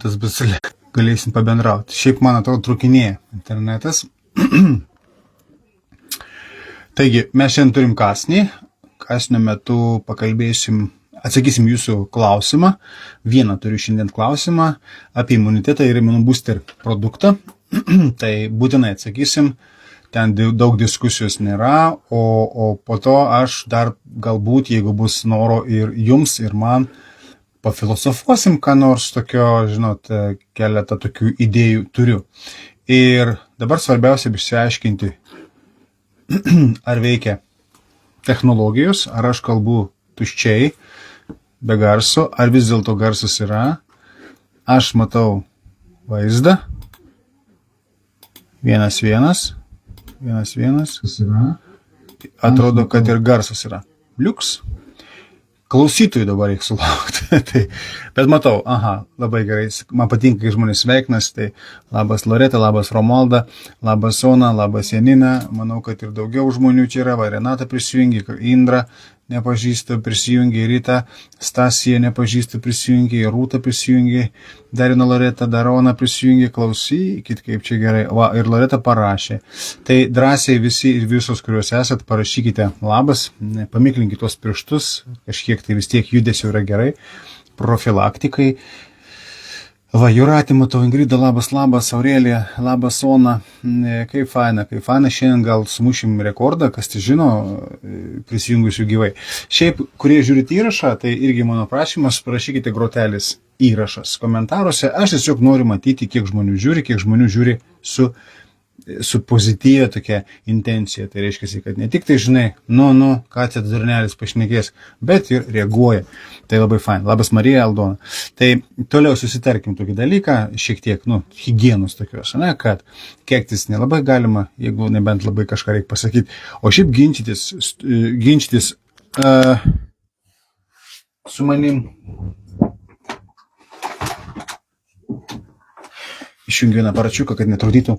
tas bus, galėsim pabendrauti. Šiaip, man atrodo, trukinėja internetas. Taigi, mes šiandien turim kasnį. Kasnio metu atsakysim jūsų klausimą. Vieną turiu šiandien klausimą apie imunitetą ir imunobooster produktą. Tai būtinai atsakysim. Ten daug diskusijos nėra, o po to aš dar galbūt, jeigu bus noro ir jums, ir man, pafilosofuosim, ką nors tokio, žinot, keletą tokių idėjų turiu. Ir dabar svarbiausia išsiaiškinti, ar veikia technologijos, ar aš kalbu tuščiai, be garso, ar vis dėlto garsas yra. Aš matau vaizdą. 1-1. Kas yra? Atrodo, kad ir garsas yra. Liuks. Klausytojų dabar reikia sulaukti. Bet matau, labai gerai. Man patinka, kai žmonės sveikinas. Tai labas Loreta, labas Romualda, labas Ona, labas Janina. Manau, kad ir daugiau žmonių čia yra. Va, Renata prisijungė, Indra nepažįstu, prisijungė, Rita, Stasija nepažįstu, prisijungė, Rūta prisijungė, Darina Loreta, Darona prisijungė, klausykit, kaip čia gerai. Va, ir Loreta parašė. Tai drąsiai visi ir visos, kuriuos esat, parašykite labas, pamiklinkite tuos pirštus, kažkiek tai vis tiek judesio yra gerai, profilaktikai. Va, Jūratė, matau, Ingrida, labas, Aurelija, labas, Ona, kaip faina, šiandien gal sumušim rekordą, kas tai žino, prisijungusių gyvai. Šiaip, kurie žiūrite įrašą, tai irgi mano prašymas, parašykite grotelis įrašas komentaruose, aš tiesiog noriu matyti, kiek žmonių žiūri su pozityvia tokia intencija, tai reiškia, kad ne tik tai žinai, ką čia durnelis pašnekės, bet ir reaguoja. Tai labai fain. Labas Marija, Aldona. Tai toliau susitarkim tokį dalyką, šiek tiek, higienos tokios, kad keiktis nelabai galima, jeigu nebent labai kažką reikia pasakyti, o šiaip ginčytis su manim. Išjungiu vieną aparačiuką, kad netrukdytų.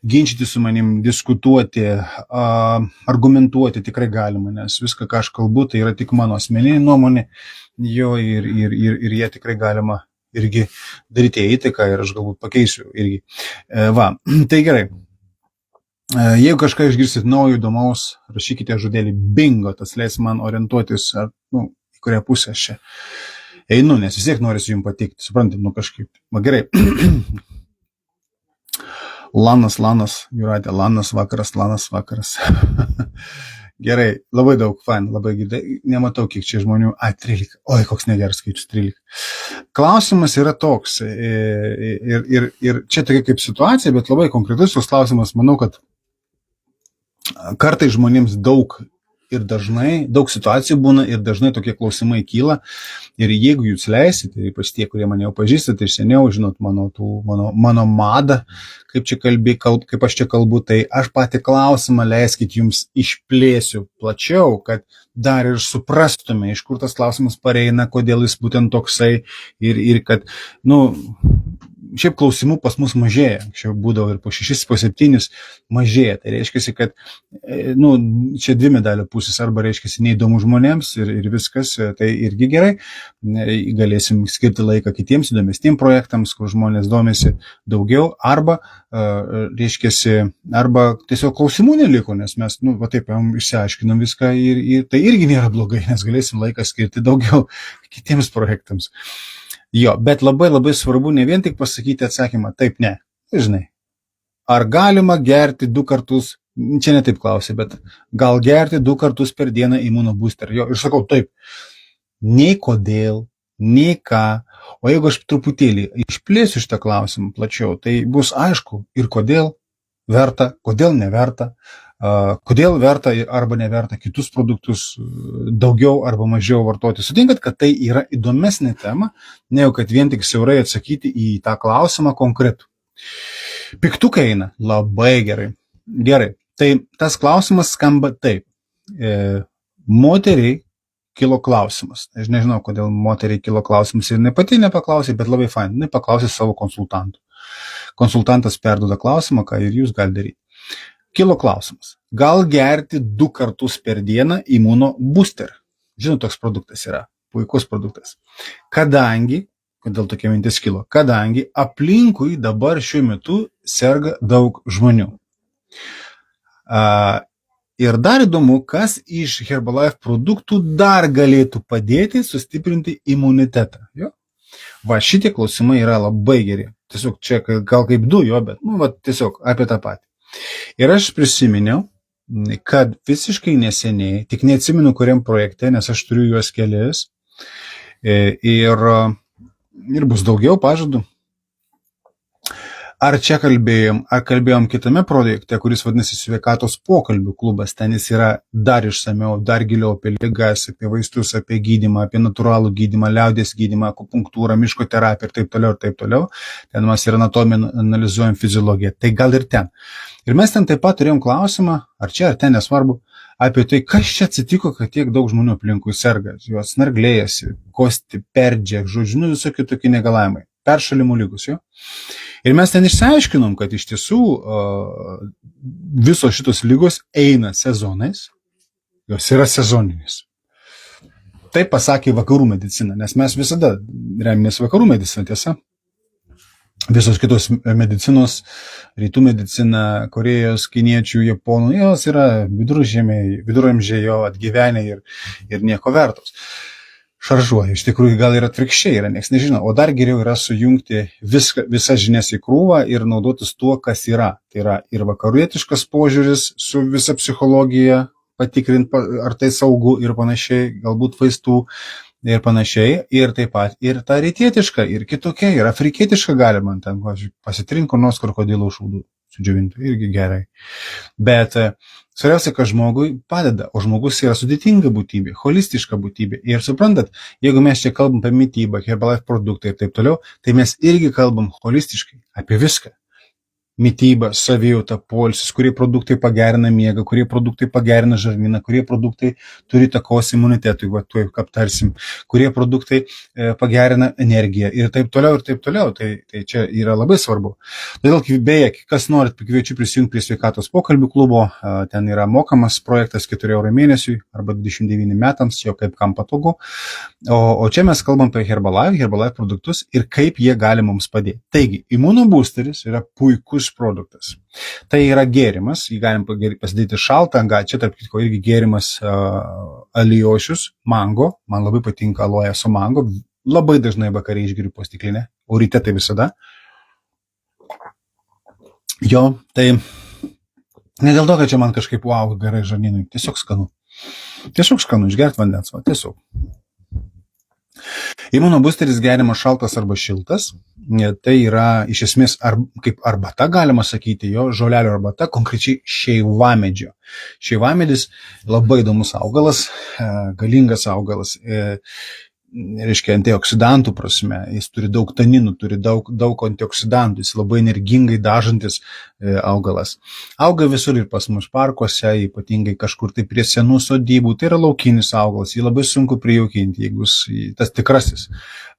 Ginčyti su manim, diskutuoti, argumentuoti tikrai galima, nes viską, ką aš kalbu, tai yra tik mano asmeninė nuomonė, jo ir jie tikrai galima irgi daryti įtaką ir aš galbūt pakeisiu irgi. Va, tai gerai. Jeigu kažką išgirsit naujo, įdomaus, rašykite žodelį bingo, tas leis man orientuotis, į kurią pusę aš čia einu, nes vis tiek norisi jums patikti, suprantate, kažkaip. Va, gerai. Lanas, Jūratė, Lanas vakaras. Gerai, labai daug, fain, labai gidai, nematau, kiek čia žmonių, 13, oi, koks negeras skaičius, 13. Klausimas yra toks, ir čia tokia kaip situacija, bet labai konkretus tos klausimas, manau, kad kartais žmonėms daug situacijų būna ir dažnai tokie klausimai kyla ir jeigu jūs leisite, ypač tie, kurie mane jau pažįstate iš seniau, žinot mano madą, kaip aš čia kalbu, tai aš patį klausimą leiskit jums išplėsiu plačiau, kad dar ir suprastume, iš kur tas klausimas pareina, kodėl jis būtent toksai ir kad, šiaip klausimų pas mus mažėja, anksčiau būdavo ir po 6, po 7 mažėja, tai reiškia, kad čia dvi medalio pusės, arba reiškia neįdomu žmonėms ir viskas, tai irgi gerai, galėsim skirti laiką kitiems įdomesniems projektams, kur žmonės domisi daugiau, arba tiesiog klausimų neliko, nes mes, taip, išsiaiškinom viską ir tai irgi nėra blogai, nes galėsim laiką skirti daugiau kitiems projektams. Jo, bet labai labai svarbu ne vien tik pasakyti atsakymą, taip, ne, žinai, ar galima gerti 2 kartus, čia ne taip klausė, bet gal gerti 2 kartus per dieną imunobooster, jo, ir sakau, taip, nei kodėl, nei ką, o jeigu aš truputėlį išplėsiu šitą klausimą plačiau, tai bus aišku ir kodėl verta, kodėl neverta, kodėl verta arba neverta kitus produktus daugiau arba mažiau vartoti. Sutinkat, kad tai yra įdomesnė tema, negu kad vien tik siaurai atsakyti į tą klausimą konkretų. Piktukai eina labai gerai. Gerai, tai tas klausimas skamba taip. Moteriai kilo klausimas. Aš nežinau, kodėl moteriai kilo klausimas ir ne pati nepaklausė, bet labai fain. Jinai paklausė savo konsultantų. Konsultantas perduoda klausimą, ką ir jūs galite daryti. Kilo klausimas. Gal gerti 2 kartus per dieną imunobooster? Žinot, toks produktas yra. Puikus produktas. Kadangi Kodėl tokia mintis kilo? Kadangi aplinkui dabar šiuo metu serga daug žmonių. Ir dar įdomu, kas iš Herbalife produktų dar galėtų padėti sustiprinti imunitetą. Jo? Va, šitie klausimai yra labai geri. Tiesiog čia gal kaip du jo, bet tiesiog apie tą patį. Ir aš prisiminiau, kad visiškai neseniai, tik neatsimenu kuriam projekte, nes aš turiu juos kelis, ir bus daugiau pažadų. Ar čia kalbėjom kitame projekte, kuris vadinasi Sveikatos pokalbių klubas, ten jis yra dar išsamiau, dar giliau apie ligas, apie vaistus, apie gydymą, apie natūralų gydymą, liaudies gydymą, akupunktūrą, miško terapiją ir taip toliau. Ten mes ir anatomiją analizuojam, fiziologiją. Tai gal ir ten. Ir mes ten taip pat turėjom klausimą, ar čia, ar ten, nesvarbu, apie tai, kas čia atsitiko, kad tiek daug žmonių aplinkui serga. Jos snarglėjasi, kosti, perdžia, žodžiu, visokie tokie negalavimai, peršalimų lygus, jo. Ir mes ten išsiaiškinom, kad iš tiesų visos šitos lygos eina sezonais, jos yra sezoninės. Taip pasakė vakarų medicina, nes mes visada remiamės vakarų mediciną, tiesa. Visos kitos medicinos, rytų medicina, Korėjos, kiniečių, japonų, jos yra viduramžiai jo atgyvenę ir nieko vertos. Šaržuoja, iš tikrųjų gal ir atvirkščiai yra, nieks nežino, o dar geriau yra sujungti visas žinias į krūvą ir naudotis tuo, kas yra. Tai yra ir vakarietiškas požiūris su visa psichologija, patikrint, ar tai saugu ir panašiai, galbūt vaistų ir panašiai, ir taip pat ir ta rytietiška, ir kitokia, ir afrikietiška galima, ten, pasitrink kur nors krokodilo šaudų, sudžiovinti, irgi gerai. Bet svarbiausia, kad žmogui padeda, o žmogus yra sudėtinga būtybė, holistiška būtybė. Ir suprantat, jeigu mes čia kalbam apie mitybą, Herbalife produktai ir taip toliau, tai mes irgi kalbam holistiškai apie viską. Mityba, savijauta, poilsis, kurie produktai pagerina miegą, kurie produktai pagerina žarnyną, kurie produktai turi įtakos imunitetui, tuoj aptarsim, kurie produktai pagerina energiją ir taip toliau. Tai čia yra labai svarbu. Todėl, beje, kas norit, kviečiu prisijungti prie Sveikatos pokalbių klubo, ten yra mokamas projektas 4 € mėnesiui arba 29 metams, jau kaip kam patogu. O čia mes kalbam apie Herbalife produktus ir kaip jie gali mums padėti. Taigi, imunoboosteris yra puikus produktas. Tai yra gėrimas, jį galim pasidėti šaltą, čia tarp kitko irgi gėrimas alijošius, mango, man labai patinka aloja su mango, labai dažnai vakare išgeriu po stiklinę, o ryte tai visada. Jo, tai ne dėl to, kad čia man kažkaip gerai žarnynui, tiesiog skanu, išgert vandens, tiesiog. Imunoboosteris geriamas šaltas arba šiltas, tai yra iš esmės kaip arbata, galima sakyti, jo žolelio arbata, konkrečiai šeivamedžio. Šeivamedis labai įdomus augalas, galingas augalas, reiškia antioksidantų prasme, jis turi daug taninų, turi daug antioksidantų, jis labai energingai dažantis augalas. Auga visur ir pas mus parkuose, ypatingai kažkur tai prie senų sodybų, tai yra laukinis augalas, jį labai sunku prijaukinti, jeigu tas tikrasis,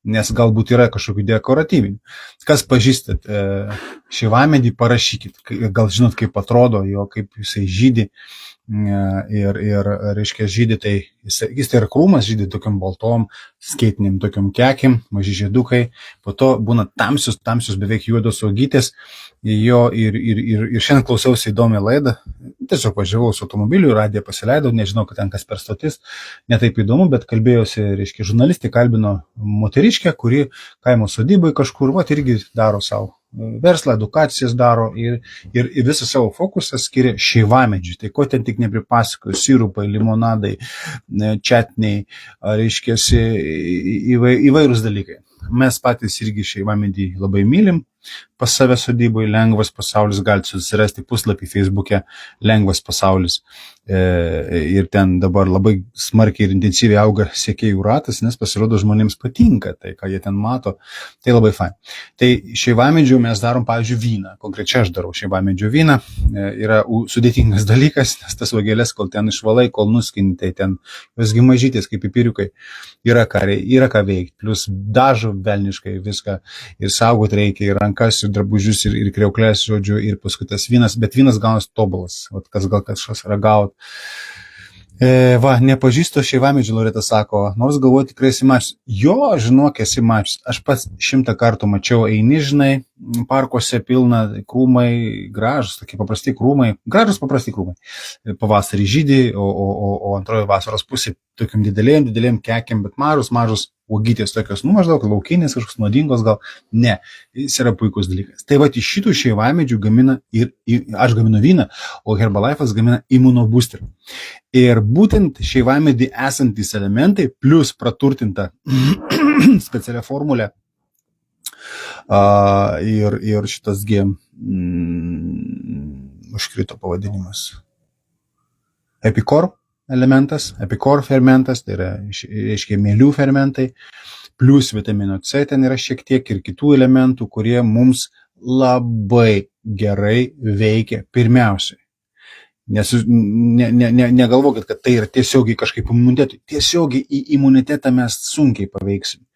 nes galbūt yra kažkokių dekoratyvinių. Kas pažįstat šeivamedį, parašykit, gal žinot, kaip atrodo jo, kaip jisai žydi. Ir reiškia žydi, tai jis tai yra krūmas, žydi tokiam baltom, skėtiniam tokiam kekim, maži žiedukai, po to būna tamsius, beveik juodos uogytės, jo ir šiandien klausiausi įdomią laidą, tiesiog važiavau su automobiliu, radiją pasileidau, nežinau, kad ten kas per stotis, netaip įdomu, bet kalbėjosi, reiškia, žurnalistė kalbino moteriškę, kuri kaimo sodybai kažkur, irgi daro savo verslą, edukacijas daro ir visą savo fokusą skiria šeivamedžiui. Tai ko ten tik nepripasakoju, sirupai, limonadai, četniai, reiškia, įvairūs dalykai. Mes patys irgi šeivamedį labai mylim, pas save sodybai, Lengvas pasaulis, galite susirasti puslapį Facebook'e, Lengvas pasaulis. Ir ten dabar labai smarkiai ir intensyviai auga sekėjų ratas, nes pasirodo žmonėms patinka tai, ką jie ten mato. Tai labai fain. Tai šeivamedžių mes darom, pavyzdžiui, vyną. Konkrečiai aš darau šeivamedžių vyną. Yra sudėtingas dalykas, nes tas vagelės, kol ten išvalai, kol nuskini, tai ten visgi mažytės kaip pipiriukai. Yra ką veikti. Plus dažo velniškai viską ir saugot reikia, ir rankas, ir drabužius, ir kriauklės, žodžiu, ir paskui tas vynas. Bet vynas gaunas tobulas. Kas gal kažkas ragaut. Nepažįstu šeivamedžių, Loreta sako, nors galvoju tikrai esi mačius. Jo, žinok, esi mačius. Aš pats 100 kartų mačiau, eini, žinai, parkuose pilna krūmai, gražus, tokie paprasti krūmai, gražus paprasti krūmai. Pavasarį žydį, o antroji vasaros pusė tokiam didelėm kekiam, bet mažus uogytės tokios, maždaug laukinės, kažkoks nuodingos gal. Ne, jis yra puikus dalykas. Tai va, iš šitų šeivamedžių gamina aš gaminu vyną, o Herbalife'as gamina imunoboosterį. Ir būtent šeivamedį esantys elementai, plus praturtinta specialia formulė, ir šitas užkrito pavadinimas. Epicor elementas, Epicor fermentas, tai yra, reiškia, mielių fermentai, plus vitamino C ten yra šiek tiek ir kitų elementų, kurie mums labai gerai veikia pirmiausiai. Nes negalvokit, kad tai yra tiesiogiai kažkaip imunitetui. Tiesiogiai į imunitetą mes sunkiai paveiksim.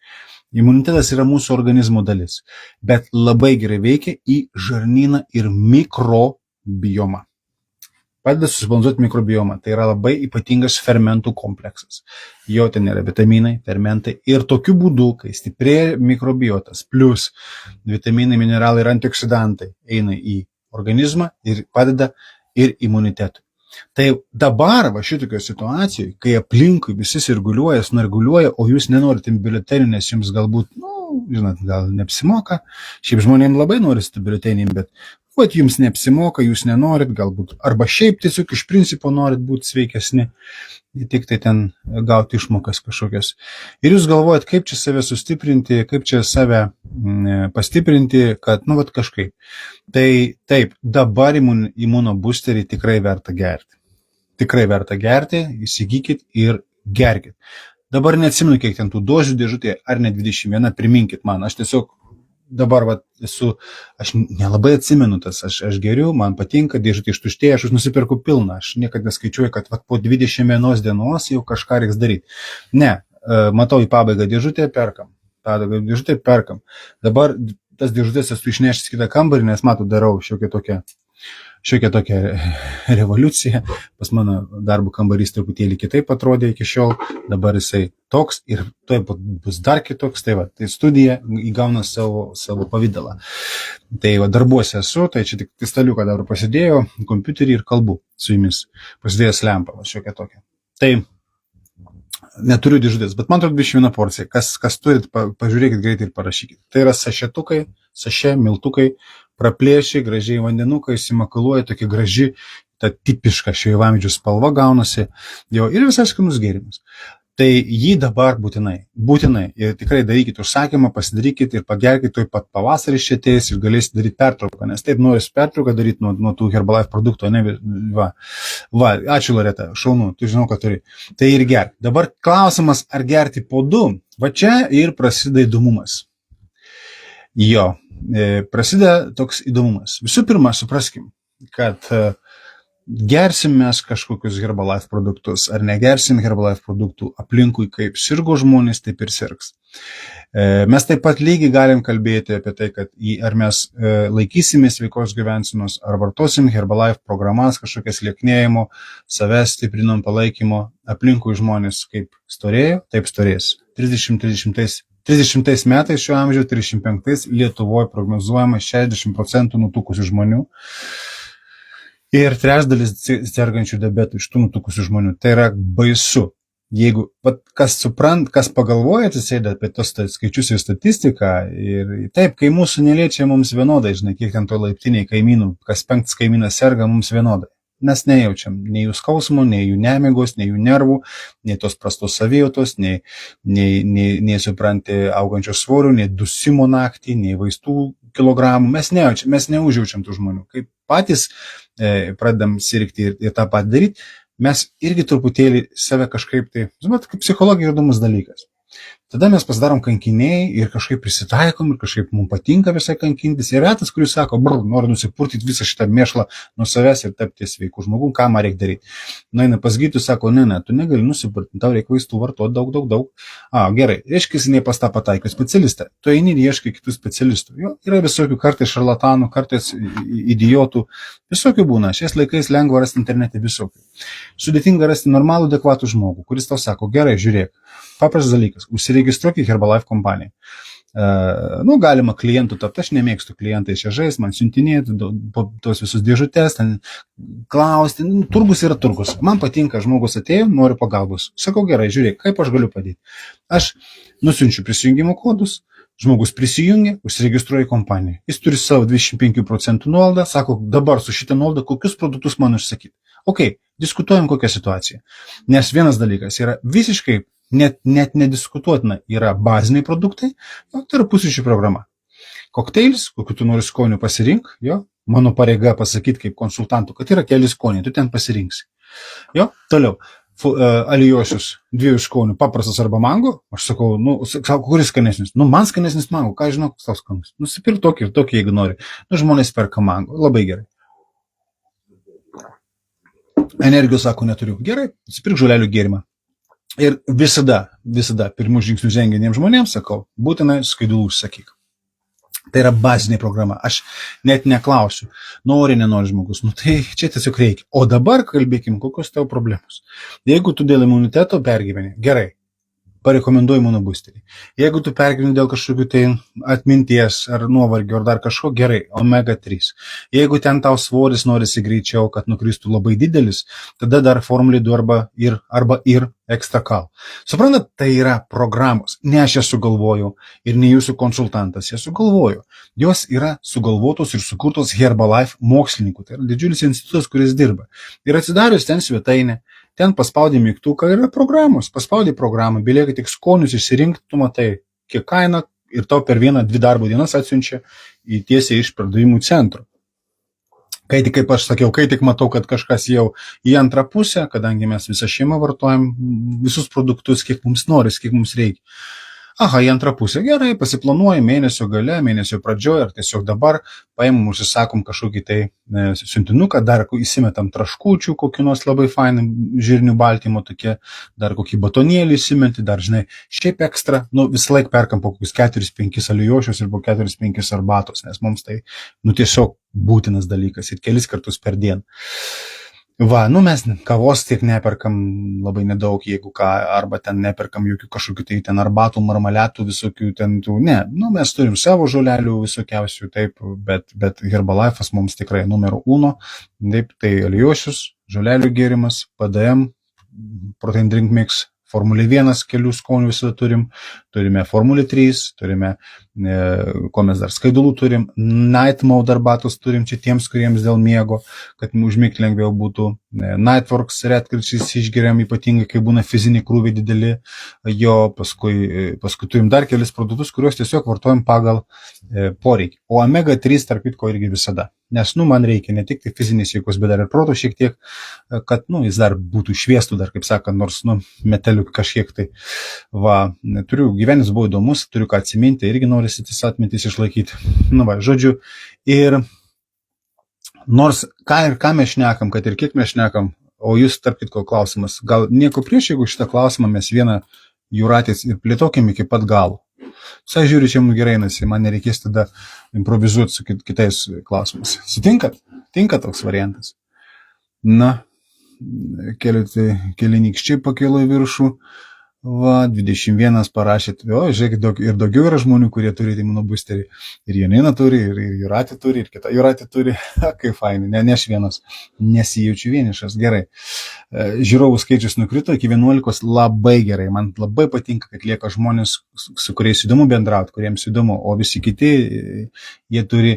Imunitetas yra mūsų organizmo dalis, bet labai gerai veikia į žarnyną ir mikrobiomą. Padeda susibalansuoti mikrobiomą. Tai yra labai ypatingas fermentų kompleksas. Jo ten yra vitaminai, fermentai ir tokiu būdu, kai stiprėja mikrobiotas, plus vitaminai, mineralai ir antioksidantai eina į organizmą ir padeda ir imunitetui. Tai dabar va šitokio situacijoje, kai aplinkui visi snarguliuoja, o jūs nenorite biuletenių, nes jums galbūt, žinot, gal neapsimoka. Šiaip žmonėms labai norisi biuletenių, bet jums neapsimoka, jūs nenorit galbūt, arba šiaip tiesiog iš principo norit būti sveikesni, tik tai ten gauti išmokas kažkokias. Ir jūs galvojat, kaip čia save sustiprinti, kaip čia save pastiprinti, kad, kažkaip. Tai taip, dabar imunoboosterį tikrai verta gerti. Tikrai verta gerti, įsigykit ir gerkit. Dabar neatsimenu, kiek ten tų dozių dėžutėje, ar ne 21, priminkit man, aš tiesiog dabar aš nelabai atsimenu tas, aš geriu, man patinka, dėžutė ištuštėja, aš nusiperku pilną, aš niekada neskaičiuoju, kad po 21 dienos jau kažką reiks daryti. Ne, matau į pabaigą dėžutę, perkam. Dabar tas dėžutės esu išnešęs kitą kambarį, nes darau šiokią tokią revoliuciją. Pas mano darbo kambarys truputėlį kitaip atrodė iki šiol, dabar jisai toks ir tuoj bus dar kitoks. Tai studija įgauna savo pavydalą. Tai darbuose esu, tai čia tik staliuką dabar pasidėjau, kompiuterį ir kalbu su jumis. Pasidėjęs lempą, šiokią tokią. Tai neturiu dėžutės, bet man atrodo 21 porcija. Kas turit, pažiūrėkit greitai ir parašykit. Tai yra sašetukai, miltukai, praplėšiai, gražiai vandenukai, įsimakaluoja, tokia graži, ta tipiška šeivamedžių spalva gaunasi, jo ir visai skanus gėrimas. Tai jį dabar būtinai, ir tikrai darykit užsakymą, pasidarykit ir pagerkit, tuoj pat pavasaris čia ateis ir galėsit daryti pertrauką, nes taip noris pertrauką daryti nuo tų Herbalife produktų, ne, ačiū Loreta, šaunu, tu žinau, kad turi. Tai ir gerk. Dabar klausimas, ar gerti po 2, va čia ir prasideda įdomumas. Jo, prasideda toks įdomumas. Visų pirma, supraskim, kad gersim mes kažkokius Herbalife produktus, ar negersim Herbalife produktų aplinkui, kaip sirgo žmonės, taip ir sirgs. Mes taip pat lygiai galim kalbėti apie tai, kad ar mes laikysimės sveikos gyvensenos, ar vartosim Herbalife programas, kažkokias lieknėjimo, savęs stiprinimo, palaikymo, aplinkui žmonės kaip storėjo, taip storės. 30 metais šiuo amžiu, 35 Lietuvoje prognozuojama 60% nutukusių žmonių ir trečdalis sergančių diabetų iš tų nutukusių žmonių. Tai yra baisu. Jeigu kas pagalvoja, atsisėda apie tos skaičius ir statistiką, ir taip, kai mūsų neliečia mums vienodai, žinai, kiek ten to laiptiniai kaimynų, kas 5 kaimynas serga mums vienodai. Mes nejaučiam nei jų skausmo, nei jų nemigos, nei jų nervų, nei tos prastos savijautos, nei supranti augančio svorio, nei dusimo naktį, nei vaistų kilogramų. Mes nejaučiam, mes neužjaučiam tų žmonių. Kai patys pradedam sirgti ir tą pat daryti, mes irgi truputėlį save kažkaip tai, žinot, kaip psichologija įdomus dalykas. tada mes pasidarom kankiniai ir kažkaip prisitaikom ir kažkaip mums patinka visai kankintis. Ir retas, kuris sako, noriu nusipurtyti visą šitą mėšlą nuo savęs ir tapti sveikų žmogų, ką man reikia daryti. Nueina pas gydytoją, sako, ne, tu negali nusipurtinti, tau reikia vaistų vartoti daug. Gerai, reiškia, ne pas tą pataiką specialistą. Tu eini ir ieškai kitų specialistų. Jo, yra visokių kartais šarlatanų, kartais idiotų, visokių būna. Šiais laikais lengva rasti internete visokių. Sudėtinga rasti normalų, adekvatų žmogų, kuris tau sako, gerai, žiūrėk, paprastas dalykas, užsiregistruok į Herbalife kompaniją. Galima klientų tapti, aš nemėgstu klientai čia žais, man siuntinėti tos visus dėžutės, ten klausti, turgus yra turgus. Man patinka, žmogus atėjo, nori pagalbos. Sakau, gerai, žiūrėk, kaip aš galiu padėti. Aš nusiunčiu prisijungimo kodus, žmogus prisijungia, užsiregistruoja į kompaniją. Jis turi savo 25% nuolaidą, sako, dabar su šitą nuolaidą kokius produktus man užsakyti. Ok, diskutuojam kokią situaciją. Nes vienas dalykas yra visiškai net nediskutuotina, yra baziniai produktai, tai yra pusryčių programa. Kokteilis, kokiu tu nori skonių pasirink, mano pareiga pasakyti kaip konsultantų, kad yra keli skoniai, tu ten pasirinksi. Toliau, alijošius 2 skonių, paprastas arba mango, aš sakau, kuris skanesnis? Man skanesnis mango, ką žinau, koks tau skanesnis? Nusipirk tokį ir tokį, jeigu nori. Žmonės perka mango, labai gerai. Energijos, sako, neturiu. Gerai, nusipirk žolelių gėrimą. Ir visada pirmų žingsnių žengiantiems žmonėms sakau, būtinai skaidulų užsakyk. Tai yra bazinė programa. Aš net neklausiu, nenori žmogus. Tai čia tiesiog reikia. O dabar kalbėkim, kokios tavo problemos. Jeigu tu dėl imuniteto pergyveni, gerai, parekomenduoju imunobusterį. Jeigu tu pergyveni dėl kažkokių tai atminties ar nuovargio ar dar kažko, gerai, omega 3. Jeigu ten tau svoris norisi greičiau, kad nukristų labai didelis, tada dar formulė 2 arba ekstra kal. Suprantat, tai yra programos. Ne aš jas sugalvojau ir ne jūsų konsultantas jas sugalvojo. Jos yra sugalvotos ir sukurtos Herbalife mokslininkų. Tai yra didžiulis institutas, kuris dirba. Ir atsidarius ten svetainę, ten paspaudė mygtuką, yra programos. Paspaudė programą, belieka tik skonius išsirinkti, tu matai, kiek kaina ir tau per 1-2 darbo dienas atsiunčia į tiesiai iš pardavimų centro. Kai tik, kaip aš sakiau, kai tik matau, kad kažkas jau į antrą pusę, kadangi mes visą šeimą vartojam visus produktus, kiek mums noris, kiek mums reikia. Į antrą pusę, gerai, pasiplanuoju mėnesio gale, mėnesio pradžioje ir tiesiog dabar paimam, užsisakom kažkokį tai siuntinuką, dar įsimetam traškučių, kokį nors labai fainą žirnių baltymo tokie, dar kokį batonėlį įsimeti, dar, šiaip ekstra, visą laiką perkam po kokius 4-5 alijošius ir po 4-5 arbatos, nes mums tai, tiesiog būtinas dalykas ir kelis kartus per dieną. Mes kavos tiek neperkam labai nedaug, jeigu ką, arba ten neperkam jokių kažkokių tai ten arbatų, marmaletų, visokių ten tų, mes turim savo žolelių visokiausių, taip, bet Herbalife'as mums tikrai numero 1, taip, tai alijošius, žolelių gėrimas, PDM, Protein Drink Mix, Formulė 1 kelių skonių visada turime Formulė 3, turime, ko mes dar, skaidulų turim, Night Mode arbatos turim čia tiems, kuriems dėl miego, kad užmigti lengviau būtų, Nightworks retkarčiais išgeriam, ypatingai, kai būna fiziniai krūviai dideli, paskui turim dar kelis produktus, kuriuos tiesiog vartojam pagal poreikį. O omega 3 tarp kitko irgi visada. Nes, man reikia ne tik tai fizinės jėgos, bet dar ir proto šiek tiek, kad, jis dar būtų šviestų, dar, kaip sakant, nors, metelių kažkiek tai. Gyvenimas buvo įdomus, turiu ką atsiminti, irgi norisi tas atmintis išlaikyti. Žodžiu, ir nors ką mes šnekam, kad ir kiek mes šnekam, o jūs, tarp kitko, klausimas, gal nieko prieš, jeigu šitą klausimą mes vieną Jūratės ir plėtokim iki pat galo. Visai žiūriu, čia mums gerai einasi, man nereikės tada improvizuoti su kitais klausimus. Sutinkat? Tinka toks variantas. Keli nykščiai pakilo į viršų, 21 parašėt, žiūrėkit, ir daugiau yra žmonių, kurie turi imunobusterį. Ir Janina turi, ir Jūratė turi, ir kita Jūratė turi. Kaip fainai, ne aš vienas, nesijaučiu vienišas, gerai. Žiūrovų skaičius nukrito iki 11, labai gerai, man labai patinka, kad lieka žmonės, su kuriais įdomu bendrauti, kuriems įdomu, o visi kiti, jie turi,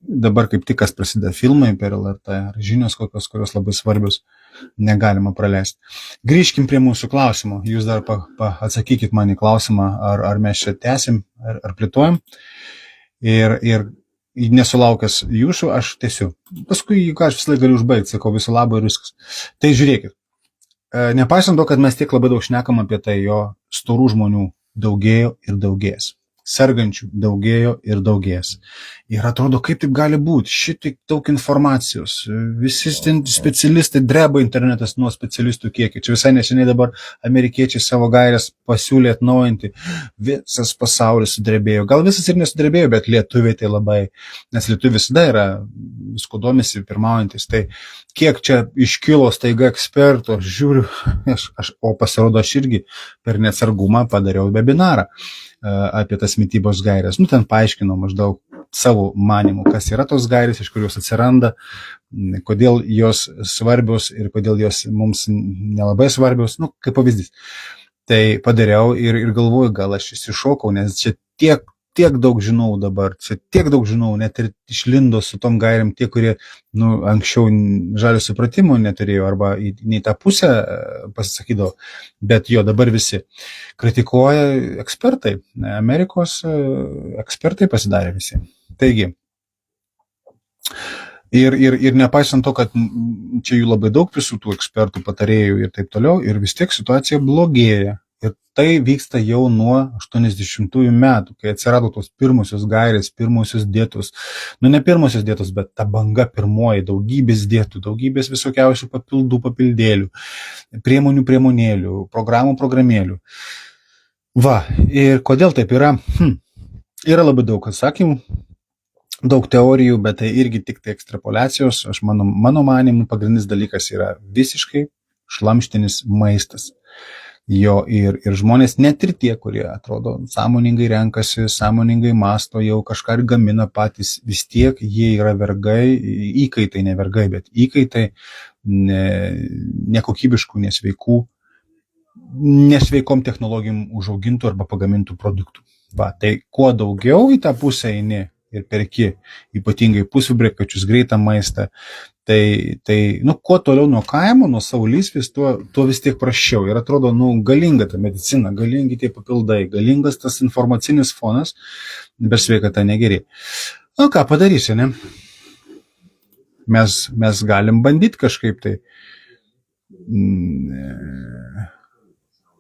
dabar kaip tik kas prasideda filmai per LRT, ar žinios kokios, kurios labai svarbios, negalima praleisti. Grįžkim prie mūsų klausimo, jūs dar atsakykit man į klausimą, ar mes čia tęsim, ar plėtojam, ir nesulaukęs jūsų, aš tęsiu. Paskui, ką aš visą laiką galiu užbaigti, sakau viso labo ir viskas. Tai žiūrėkit, nepaisant to, kad mes tiek labai daug šnekam apie tai, storų žmonių daugėjo ir daugės. Sergančių daugėjo ir daugės. Ir atrodo, kaip taip gali būti, šitiek daug informacijos, visi specialistai dreba internetas nuo specialistų kiekį. Čia visai neseniai dabar amerikiečiai savo gairias pasiūlė atnaujinti, visas pasaulis sudrebėjo. Gal visas ir nesudrebėjo, bet lietuviai tai labai, nes lietuviai visada yra visko domisi pirmaujantis. Tai kiek čia iškilo staiga ekspertų, aš žiūriu, o pasirodo aš irgi per neatsargumą padariau webinarą apie tas mitybos gairės. Ten paaiškinau maždaug savo manimų, kas yra tos gairės, iš kur jos atsiranda, kodėl jos svarbios ir kodėl jos mums nelabai svarbios, kaip pavyzdys. Tai padariau ir galvoju, gal aš išsišokau, nes čia tiek daug žinau dabar, net ir išlindo su tom gairiam tie, kurie anksčiau žalio supratimo neturėjo arba nei tą pusę pasisakydavo, bet jo dabar visi kritikuoja ekspertai, Amerikos ekspertai pasidarė visi. Taigi, ir nepaisant to, kad čia jų labai daug visų tų ekspertų patarėjų ir taip toliau, ir vis tiek situacija blogėja. Ir tai vyksta jau nuo 80-ųjų metų, kai atsirado tos pirmosios gairės, pirmosios dietos. Ne pirmosios dietos, bet ta banga pirmoji, daugybės dietų, daugybės visokiausių papildėlių, priemonėlių, programėlių. Va, ir kodėl taip yra? Yra labai daug atsakymų, daug teorijų, bet tai irgi tik tai ekstrapoliacijos. Mano manimu, pagrindinis dalykas yra visiškai šlamštinis maistas. Jo ir žmonės, net ir tie, kurie atrodo sąmoningai renkasi, sąmoningai masto, jau kažką ir gamina patys, vis tiek jie yra vergai, įkaitai, ne vergai, bet įkaitai nekokybiškų, nesveikom technologijom užaugintų arba pagamintų produktų. Va, tai kuo daugiau į tą pusę eini ir perki, ypatingai pusfabrikačius, greitą maistą, tai kuo toliau nuo kaimo, nuo savo lysvės, tuo vis tiek prasčiau. Ir atrodo, galinga ta medicina, galingi tie papildai, galingas tas informacinis fonas, bet sveikata negeri. Ką padarysi, ne? Mes galim bandyti kažkaip tai.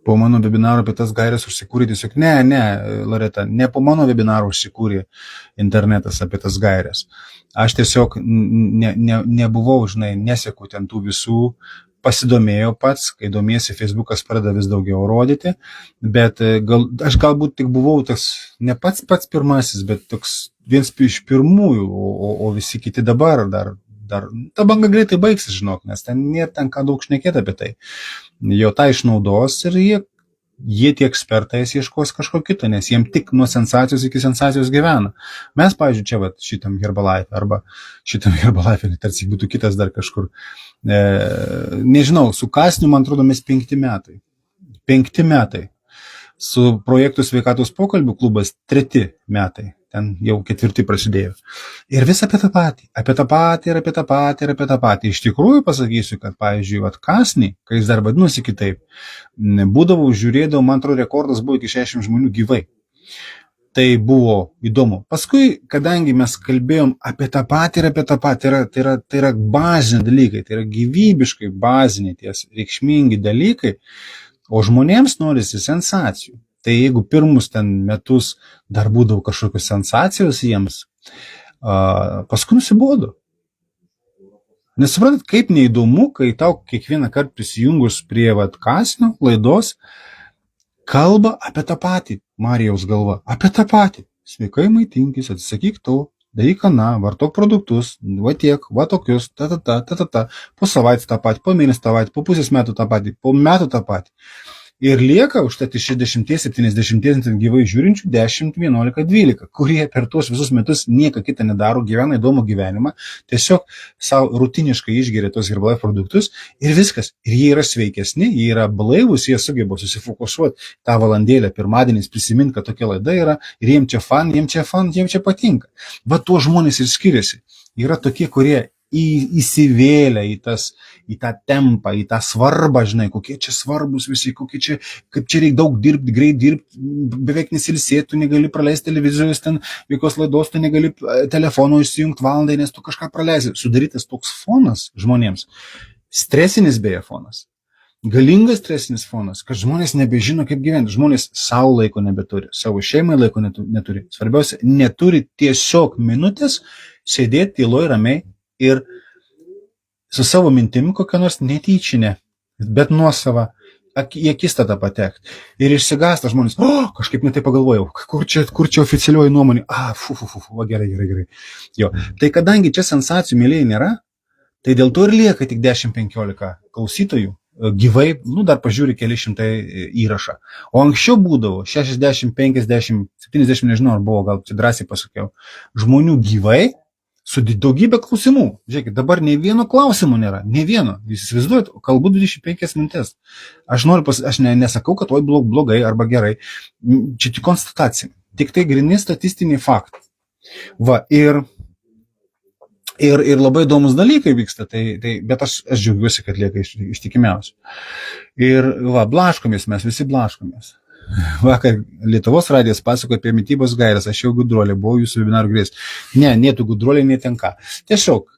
Po mano webinaro apie tas gairias užsikūrė tiesiog, Loreta, ne po mano webinaro užsikūrė internetas apie tas gairias. Aš tiesiog nebuvau, neseku ten tų visų, pasidomėjau pats, kai domiesi, Facebookas pradeda vis daugiau rodyti, bet aš galbūt tik buvau toks, ne pats pirmasis, bet toks vienas iš pirmųjų, o visi kiti dabar dar ta banga greitai baigsis, žinok, nes ten nėra ką daug šnekėti apie tai. Jo tą išnaudos ir jie tie ekspertai ieškos kažko kito, nes jiem tik nuo sensacijos iki sensacijos gyvena. Mes, pavyzdžiui, čia šitam Herbalife, arba šitam Herbalife, tarsi būtų kitas dar kažkur. Nežinau, su Kasniu, man atrodo, mes 5 metai. 5 metai. Su projektu Sveikatos pokalbių klubas 3 metai. Ten jau 4 prasidėjo. Ir vis apie tą patį. Iš tikrųjų pasakysiu, kad, pavyzdžiui, Kasnį, kai jis dar vadinosi kitaip, būdavau, žiūrėdavau, man atrodo, rekordas buvo iki 60 žmonių gyvai. Tai buvo įdomu. Paskui, kadangi mes kalbėjom apie tą patį, tai yra baziniai dalykai, tai yra gyvybiškai baziniai, ties reikšmingi dalykai, o žmonėms norisi sensacijų. Tai jeigu pirmus ten metus dar būdavo kažkokios sensacijos jiems, paskui nusibodo. Nesuprantat, kaip neįdomu, kai tau kiekvieną kartą prisijungus prie Kasnio laidos, kalba apie tą patį, Marijaus galva, apie tą patį. Sveikai maitinkis, atsisakyk to, daryk vartok produktus, tokius, po savaitės tą patį, po mėnesį tą patį, po pusės metų tą patį, po metų tą patį. Ir lieka užtat iš 60-70 gyvai žiūrinčių 10, 11, 12, kurie per tuos visus metus nieko kitą nedaro, gyvena įdomų gyvenimą, tiesiog savo rutiniškai išgeria tos Herbalife produktus ir viskas. Ir jie yra sveikesni, jie yra blaivus, jie sugeba susifokusuoti tą valandėlę pirmadieniais, prisiminti, kad tokia laida yra ir jiems čia patinka. Va tuo žmonės ir skiriasi. Yra tokie, kurie įsivėlę į tą tempą, į tą svarbą, kokie čia svarbus visi, kaip čia reikia daug dirbti, greit dirbti, beveik nesilsėti, tu negali praleisti televizijos, ten jokios laidos, tu negali telefono išsijungti valandai, nes tu kažką praleisi. Sudarytas toks fonas žmonėms, stresinis beje fonas, Galingas stresinis fonas, kad žmonės nebežino, kaip gyventi. Žmonės savo laiko nebeturi, savo šeimai laiko neturi. Svarbiausia, neturi tiesiog minutės sėdėti tyloj ramiai ir su savo mintimi kokią nors netyčinę, bet nuosavą į akistatą patekti. Ir išsigąsta žmonės, kažkaip netai pagalvojau, kur čia oficialioji nuomonė, gerai. Jo. Tai kadangi čia sensacijų mylėjai nėra, tai dėl to ir lieka tik 10-15 klausytojų gyvai, dar pažiūri keli šimtai įrašą. O anksčiau būdavo 60, 50, 70, nežinau, ar buvo, gal čia drąsiai pasakiau, žmonių gyvai su daugybė klausimų. Žiūrėkit, dabar nei vieno klausimo nėra, nei vieno. Jūs įsivaizduojat, kalbu 25 minutės. Aš nesakau, kad oi blogai arba gerai. Čia tik konstatacija. Tik tai grini statistiniai faktai. Va, ir labai įdomus dalykai vyksta, bet aš džiaugiuosi, kad lieka ištikimiausi. Ir va, blaškomės, mes visi blaškomės. Vakar Lietuvos radijas pasakojo apie mitybos gaires, aš jau gudruolė, buvau jūsų webinarų grės. Ne, tu gudruolė netenka. Tiesiog,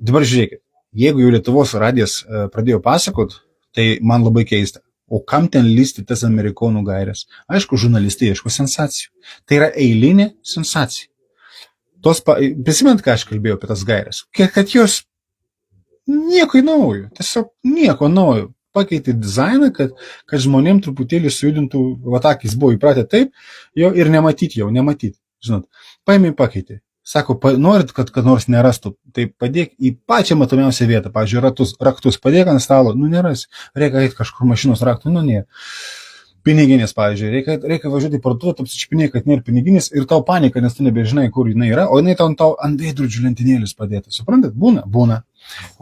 dabar žiūrėkit, jeigu jau Lietuvos radijas pradėjo pasakot, tai man labai keista. O kam ten lysti tas amerikonų gaires? Aišku, žurnalistai ieško sensacijų. Tai yra eilinė sensacija. Prisimint, ką aš kalbėjau apie tas gaires, kad jos nieko naujo, tiesiog nieko naujo. Pakeitė dizainą, kad žmonėm truputėlį sujudintų, akys buvo įpratę taip, jo ir nematyti, žinot. Paėmė pakeitė. Sako, norit, kad nors nerastų, tai padėk į pačią matomiausią vietą, pavyzdžiui, raktus padėk ant stalo, nerasi. Reikia eiti kažkur mašinos raktų, nėra. Piniginės, pavyzdžiui, reikia važiuoti į parduotuvę, tu apsičiupinėjai, kad nėra piniginės ir tau panika, nes tu nebežinai, kur jinai yra, o jinai tau ant veidrodžių lentynėlius padėta. Suprantat? Būna.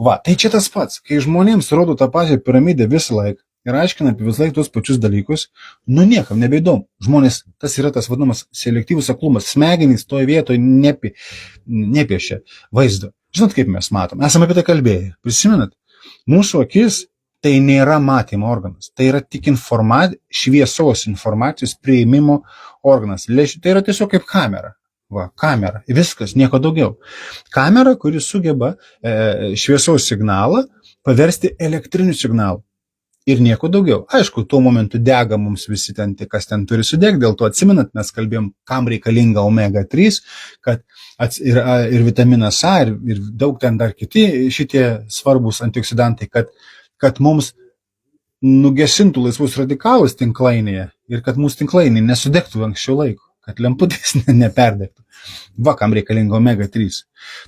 Va, tai čia tas pats, kai žmonėms rodo tą pačią piramidę visą laiką ir aiškina apie visą laiką tuos pačius dalykus, niekam nebeįdomu. Žmonės, tas yra tas vadinamas selektyvus aklumas, smegenys toje vietoje nepiešia vaizdo. Žinot, kaip mes matom, esame apie tai kalbėję, prisimenat, mūsų akis tai nėra matymo organas, tai yra tik šviesos informacijos priėmimo organas, tai yra tiesiog kaip kamera. Va, kamera, viskas, nieko daugiau. Kamera, kuri sugeba šviesos signalą paversti elektriniu signalu. Ir nieko daugiau. Aišku, tuo momentu dega mums visi ten, kas ten turi sudegti, dėl to atsimenat, mes kalbėjom, kam reikalinga omega 3, kad ir vitaminas A, ir daug ten dar kiti šitie svarbus antioksidantai, kad mums nugesintų laisvus radikalus tinklainėje ir kad mūsų tinklainė nesudegtų anksčiau laiko, kad lemputės neperdegtų. Va, kam reikalinga omega 3.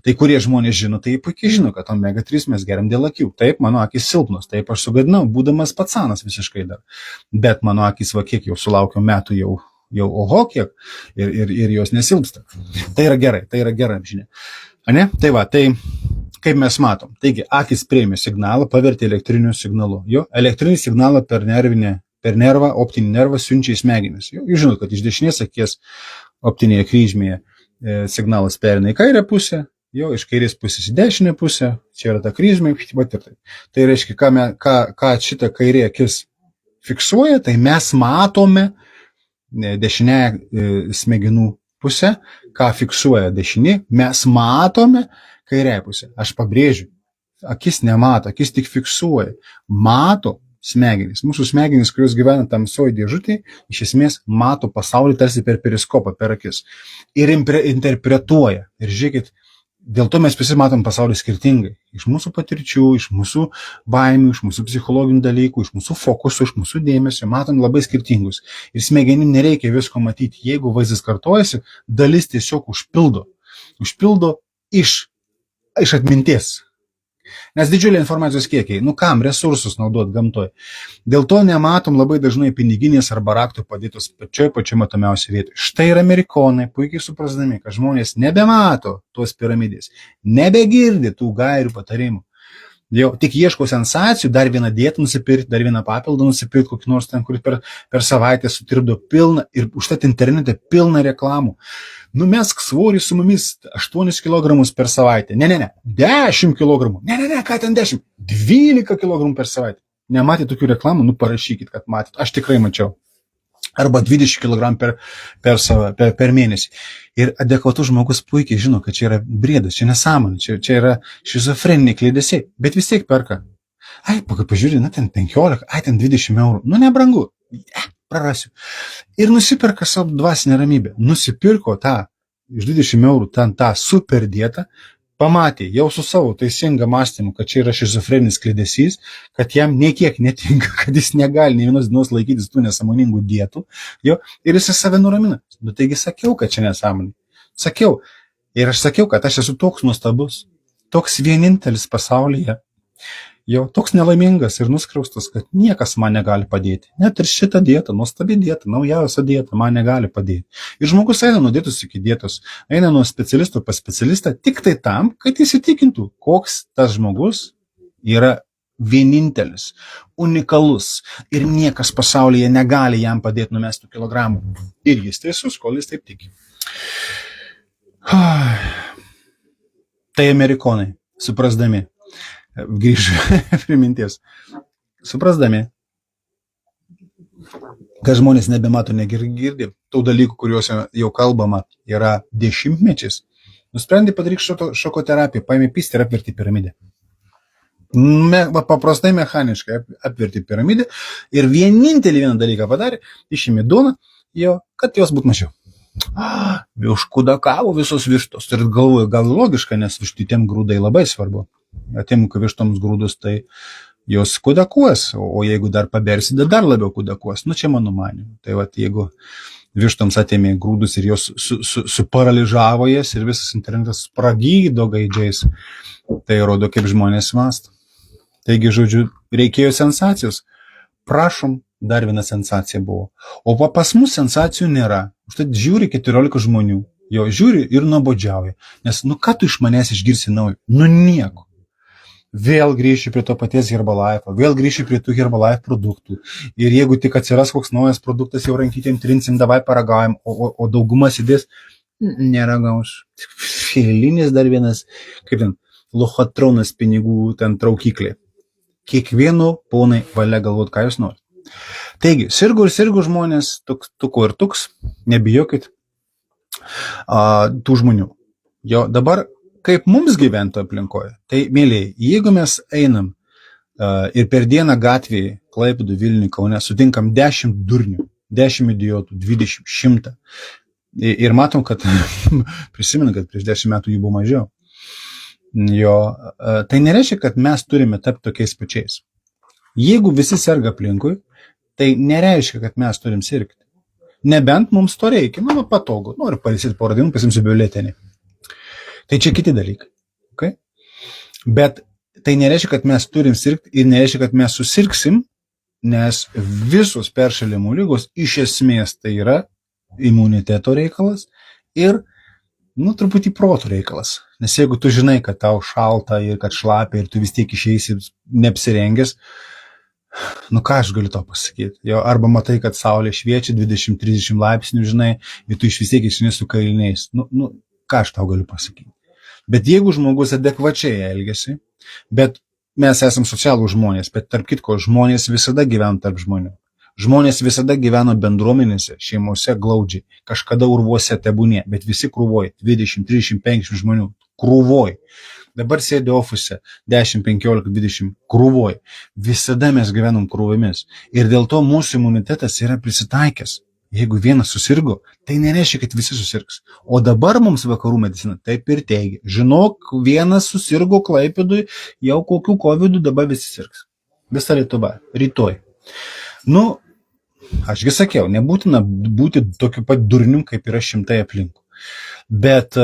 Tai kurie žmonės žino, tai puikiai žino, kad omega 3 mes geriam dėl akių. Taip, mano akys silpnos, taip aš sugadinau, būdamas pacanas visiškai dar. Bet mano akys, va, kiek jau sulaukiau metų, jau oho kiek, ir jos nesilpsta. Tai yra gera žinia. Ane? Tai va, tai kaip mes matom. Taigi, akys priėmė signalą, pavertė elektriniu signalu. Jo, elektrinį signalą per nervą, optinį nervą siunčia į smegenis. Jūs žinot, kad iš dešinės akies optinėje kryžmėje signalas perina į kairę pusę, jo, iš kairės pusės į dešinę pusę, čia yra ta kryžmė, tai reiškia, ką šitą kairė akis fiksuoja, tai mes matome dešinę smegenų pusę, ką fiksuoja dešinė, mes matome kairę pusę. Aš pabrėžiu, akis nemato, akis tik fiksuoja, mato smegenys. Mūsų smegenys, kurios gyvena tamsoj dėžutėje, iš esmės mato pasaulį tarsi per periskopą, per akis. Ir interpretuoja. Ir žiūrėkit, dėl to mes visi matom pasaulį skirtingai. Iš mūsų patirčių, iš mūsų baimių, iš mūsų psichologinių dalykų, iš mūsų fokusų, iš mūsų dėmesio, matom labai skirtingus. Ir smegenim nereikia visko matyti. Jeigu vaizdas kartojasi, dalis tiesiog užpildo iš atminties. Nes didžiulė informacijos kiekiai, kam resursus naudot gamtoje. Dėl to nematom labai dažnai piniginės arba raktų padėtos pačioj matomiausiai vietoje. Štai ir amerikonai, puikiai suprasdami, kad žmonės nebemato tos piramidės, nebegirdi tų gairių patarimų. Jau tik ieško sensacijų, dar vieną dietą nusipirkti, dar vieną papildą nusipirkti, kokį nors ten, kuris per savaitę sutirpdo pilną ir užtat internete pilną reklamų. Numesk svorį su mumis 8 kg per savaitę. Ne, 10 kg. Ne, ką ten 10? 12 kg per savaitę. Nematėte tokių reklamų? Parašykit, kad matėt. Aš tikrai mačiau. Arba 20 kg per mėnesį. Ir adekvatus žmogus puikiai žino, kad čia yra briedas, čia nesąmonė, čia yra šizofreniniai kliedesiai, bet vis tiek perka. Ai, pažiūrė, na, ten 15, ai, ten 20 eurų. Nu, nebrangu. Prarasiu. Ir nusiperka savo dvasinę ramybę. Nusipirko tą iš 20 eurų tą super dietą, pamatė jau su savo teisinga mąstymu, kad čia yra šizofreninis klydesys, kad jam niekiek netinka, kad jis negali nei vienos dienos laikytis tų nesąmoningų dietų, jo, ir jis save nuramina. Nu, taigi sakiau, kad čia nesąmonė. Sakiau. Ir aš sakiau, kad aš esu toks nuostabus, toks vienintelis pasaulyje, jo, toks nelaimingas ir nuskriaustas, kad niekas man negali padėti. Net ir šitą dietą, nuostabi dieta, naujausia dieta man negali padėti. Ir žmogus eina nuo dietos iki dietos, eina nuo specialisto pas specialistą tik tai tam, kad įsitikintų, koks tas žmogus yra vienintelis, unikalus ir niekas pasaulyje negali jam padėti numestų kilogramų. Ir jis teisus, kol jis taip tiki. Tai amerikonai, suprasdami, grįžu prie minties, suprasdami, kad žmonės nebemato, negirdi tų dalykų, kuriuose jau kalbama yra dešimtmečiais, nusprendė padaryti šoko terapiją, paėmė pystį ir apverti piramidę. Paprastai mechaniškai apverti piramidę ir vienintelį vieną dalyką padarė, išėmė duoną, kad jos būtų mažiau. Užkudakavo visos vištos ir galvoju, gal logiška, nes vištytėm grūdai labai svarbu. Atimka vištoms grūdus, tai jos kudakuos, o jeigu dar pabersi, dar labiau kudakuos. Nu, čia mano manimu. Tai vat, jeigu vištoms atėmė grūdus ir jos suparaližavo jas ir visas internetas spragydo gaidžiais, tai rodo, kaip žmonės mąsto. Taigi, žodžiu, reikėjo sensacijos. Prašom, dar viena sensacija buvo. O pas mus sensacijų nėra. Užtai žiūri 14 žmonių. Jo, žiūri ir nuobodžiauja. Nes, ką tu iš manęs išgirsi naujo? Nieko. Vėl grįšiu prie to paties Herbalife, vėl grįšiu prie tų Herbalife produktų. Ir jeigu tik atsiras koks naujas produktas, jau rankytėm trinsim, davai paragaujam, o dauguma sėdės, neragaus. Filininis dar vienas, kaip ten, lochatronas pinigų ten traukiklė. Kiekvieno ponai valia galvot, ką jūs norit. Taigi, sirgu žmonės, tuko ir tuks, nebijokit tų žmonių. Jo, dabar kaip mums gyventi aplinkoje. Tai, mėlyje, jeigu mes einam ir per dieną gatvėje, Klaipėdoj, Vilniuje, Kaune, sutinkam 10 durnių, 10 idiotų, 20, 100 ir matom, kad prisimenu, kad prieš 10 metų jų buvo mažiau. Jo, tai nereiškia, kad mes turime tapti tokiais pačiais. Jeigu visi serga aplinkui, tai nereiškia, kad mes turim sirgti. Nebent mums to reikia, patogu, noriu pailsėti porą dienų, pasimsiu biuletenį. Tai čia kiti dalykai. Okay? Bet tai nereiškia, kad mes turim sirgti ir nereiškia, kad mes susirgsim, nes visos peršalimo lygos iš esmės tai yra imuniteto reikalas ir, truputį proto reikalas. Nes jeigu tu žinai, kad tau šalta ir kad šlapia ir tu vis tiek išeisi neapsirengęs, ką aš galiu to pasakyti? Jo, arba matai, kad saulė šviečia 20-30 laipsnių, žinai, ir tu iš vis tiek išeini su kailiniais. Ką aš tau galiu pasakyti? Bet jeigu žmogus adekvačiai elgiasi, bet mes esam socialų žmonės, bet tarp kitko, žmonės visada gyvena tarp žmonių. Žmonės visada gyveno bendruomenėse, šeimose glaudžiai, kažkada urvuose tebūnė, bet visi krūvoj, 20, 30, 50 žmonių, krūvoj. Dabar sėdė ofise 10, 15, 20 krūvoj. Visada mes gyvenom krūvomis. Ir dėl to mūsų imunitetas yra prisitaikęs. Jeigu vienas susirgo, tai nereiškia, kad visi susirgs. O dabar mums vakarų medicina taip ir teigia. Žinok, vienas susirgo Klaipėdoj, jau kokių COVID, dabar visi sirgs. Visa Lietuva, rytoj. Ašgi sakiau, nebūtina būti tokiu pat durnium, kaip yra 100 aplinkų. Bet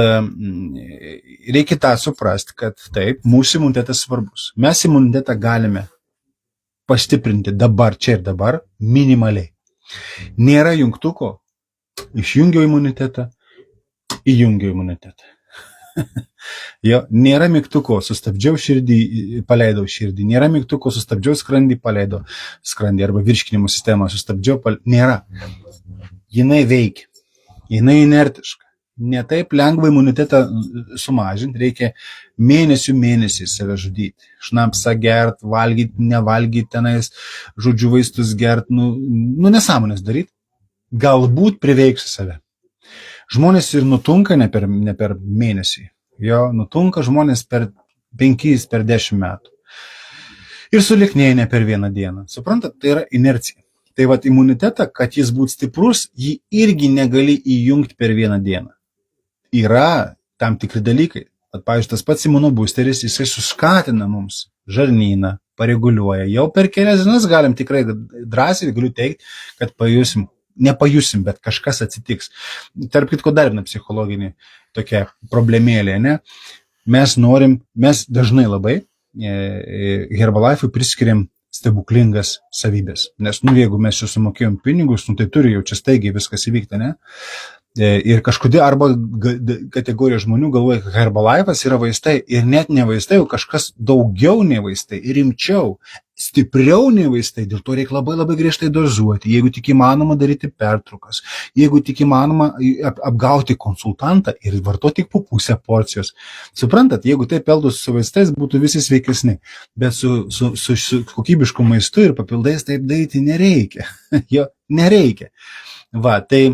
reikia tą suprasti, kad taip, mūsų imunitetas svarbus. Mes imunitetą galime pastiprinti dabar, čia ir dabar, minimaliai. Nėra jungtuko, išjungiau imunitetą, įjungiau imunitetą. Jo, nėra mygtuko, sustabdžiau širdį, paleidau širdį. Nėra mygtuko, sustabdžiau skrandį, paleidau skrandį. Arba virškinimo sistemą sustabdžiau, nėra. Jinai veikia. Jinai inertiška. Ne taip lengva imunitetą sumažinti, reikia mėnesių save žudyti. Šnapsą gert, valgyti, nevalgyti tenais, žodžiu vaistus gert, nesąmonės daryti. Galbūt priveiksiu save. Žmonės ir nutunka ne per mėnesį. Jo, nutunka žmonės per 5, per 10 metų. ir sulieknėja ne per vieną dieną. Suprantat, tai yra inercija. Tai vat imunitetą, kad jis būtų stiprus, jį irgi negali įjungti per vieną dieną. Yra tam tikri dalykai. Pavyzdžiui, tas pats imunobusteris, jisai suskatina mums žarnyną, pareguliuoja. Jau per kelias dienas galim tikrai drąsiai galiu teikti, kad nepajusim, bet kažkas atsitiks. Tarp kitko dar viena psichologinė tokia problemėlė, ne? Mes dažnai labai Herbalife'ui priskiriam stebuklingas savybės. Nes, jeigu mes čia sumokėjom pinigus, tai turi jau čia staigiai viskas įvykti, ne? Ir kažkodėl arba kategorija žmonių galvoja, kad Herbalife'as yra vaistai ir net ne vaistai, o kažkas daugiau nei vaistai, rimčiau, stipriau nei vaistai, dėl to reikia labai labai griežtai dozuoti, jeigu tik įmanoma daryti pertraukas, jeigu tik įmanoma apgauti konsultantą ir vartoti tik po pusę porcijos. Suprantat, jeigu taip elgtųsi su vaistais, būtų visi sveikesni, bet su kokybišku maistu ir papildais taip daryti nereikia. Jo, nereikia. Va, tai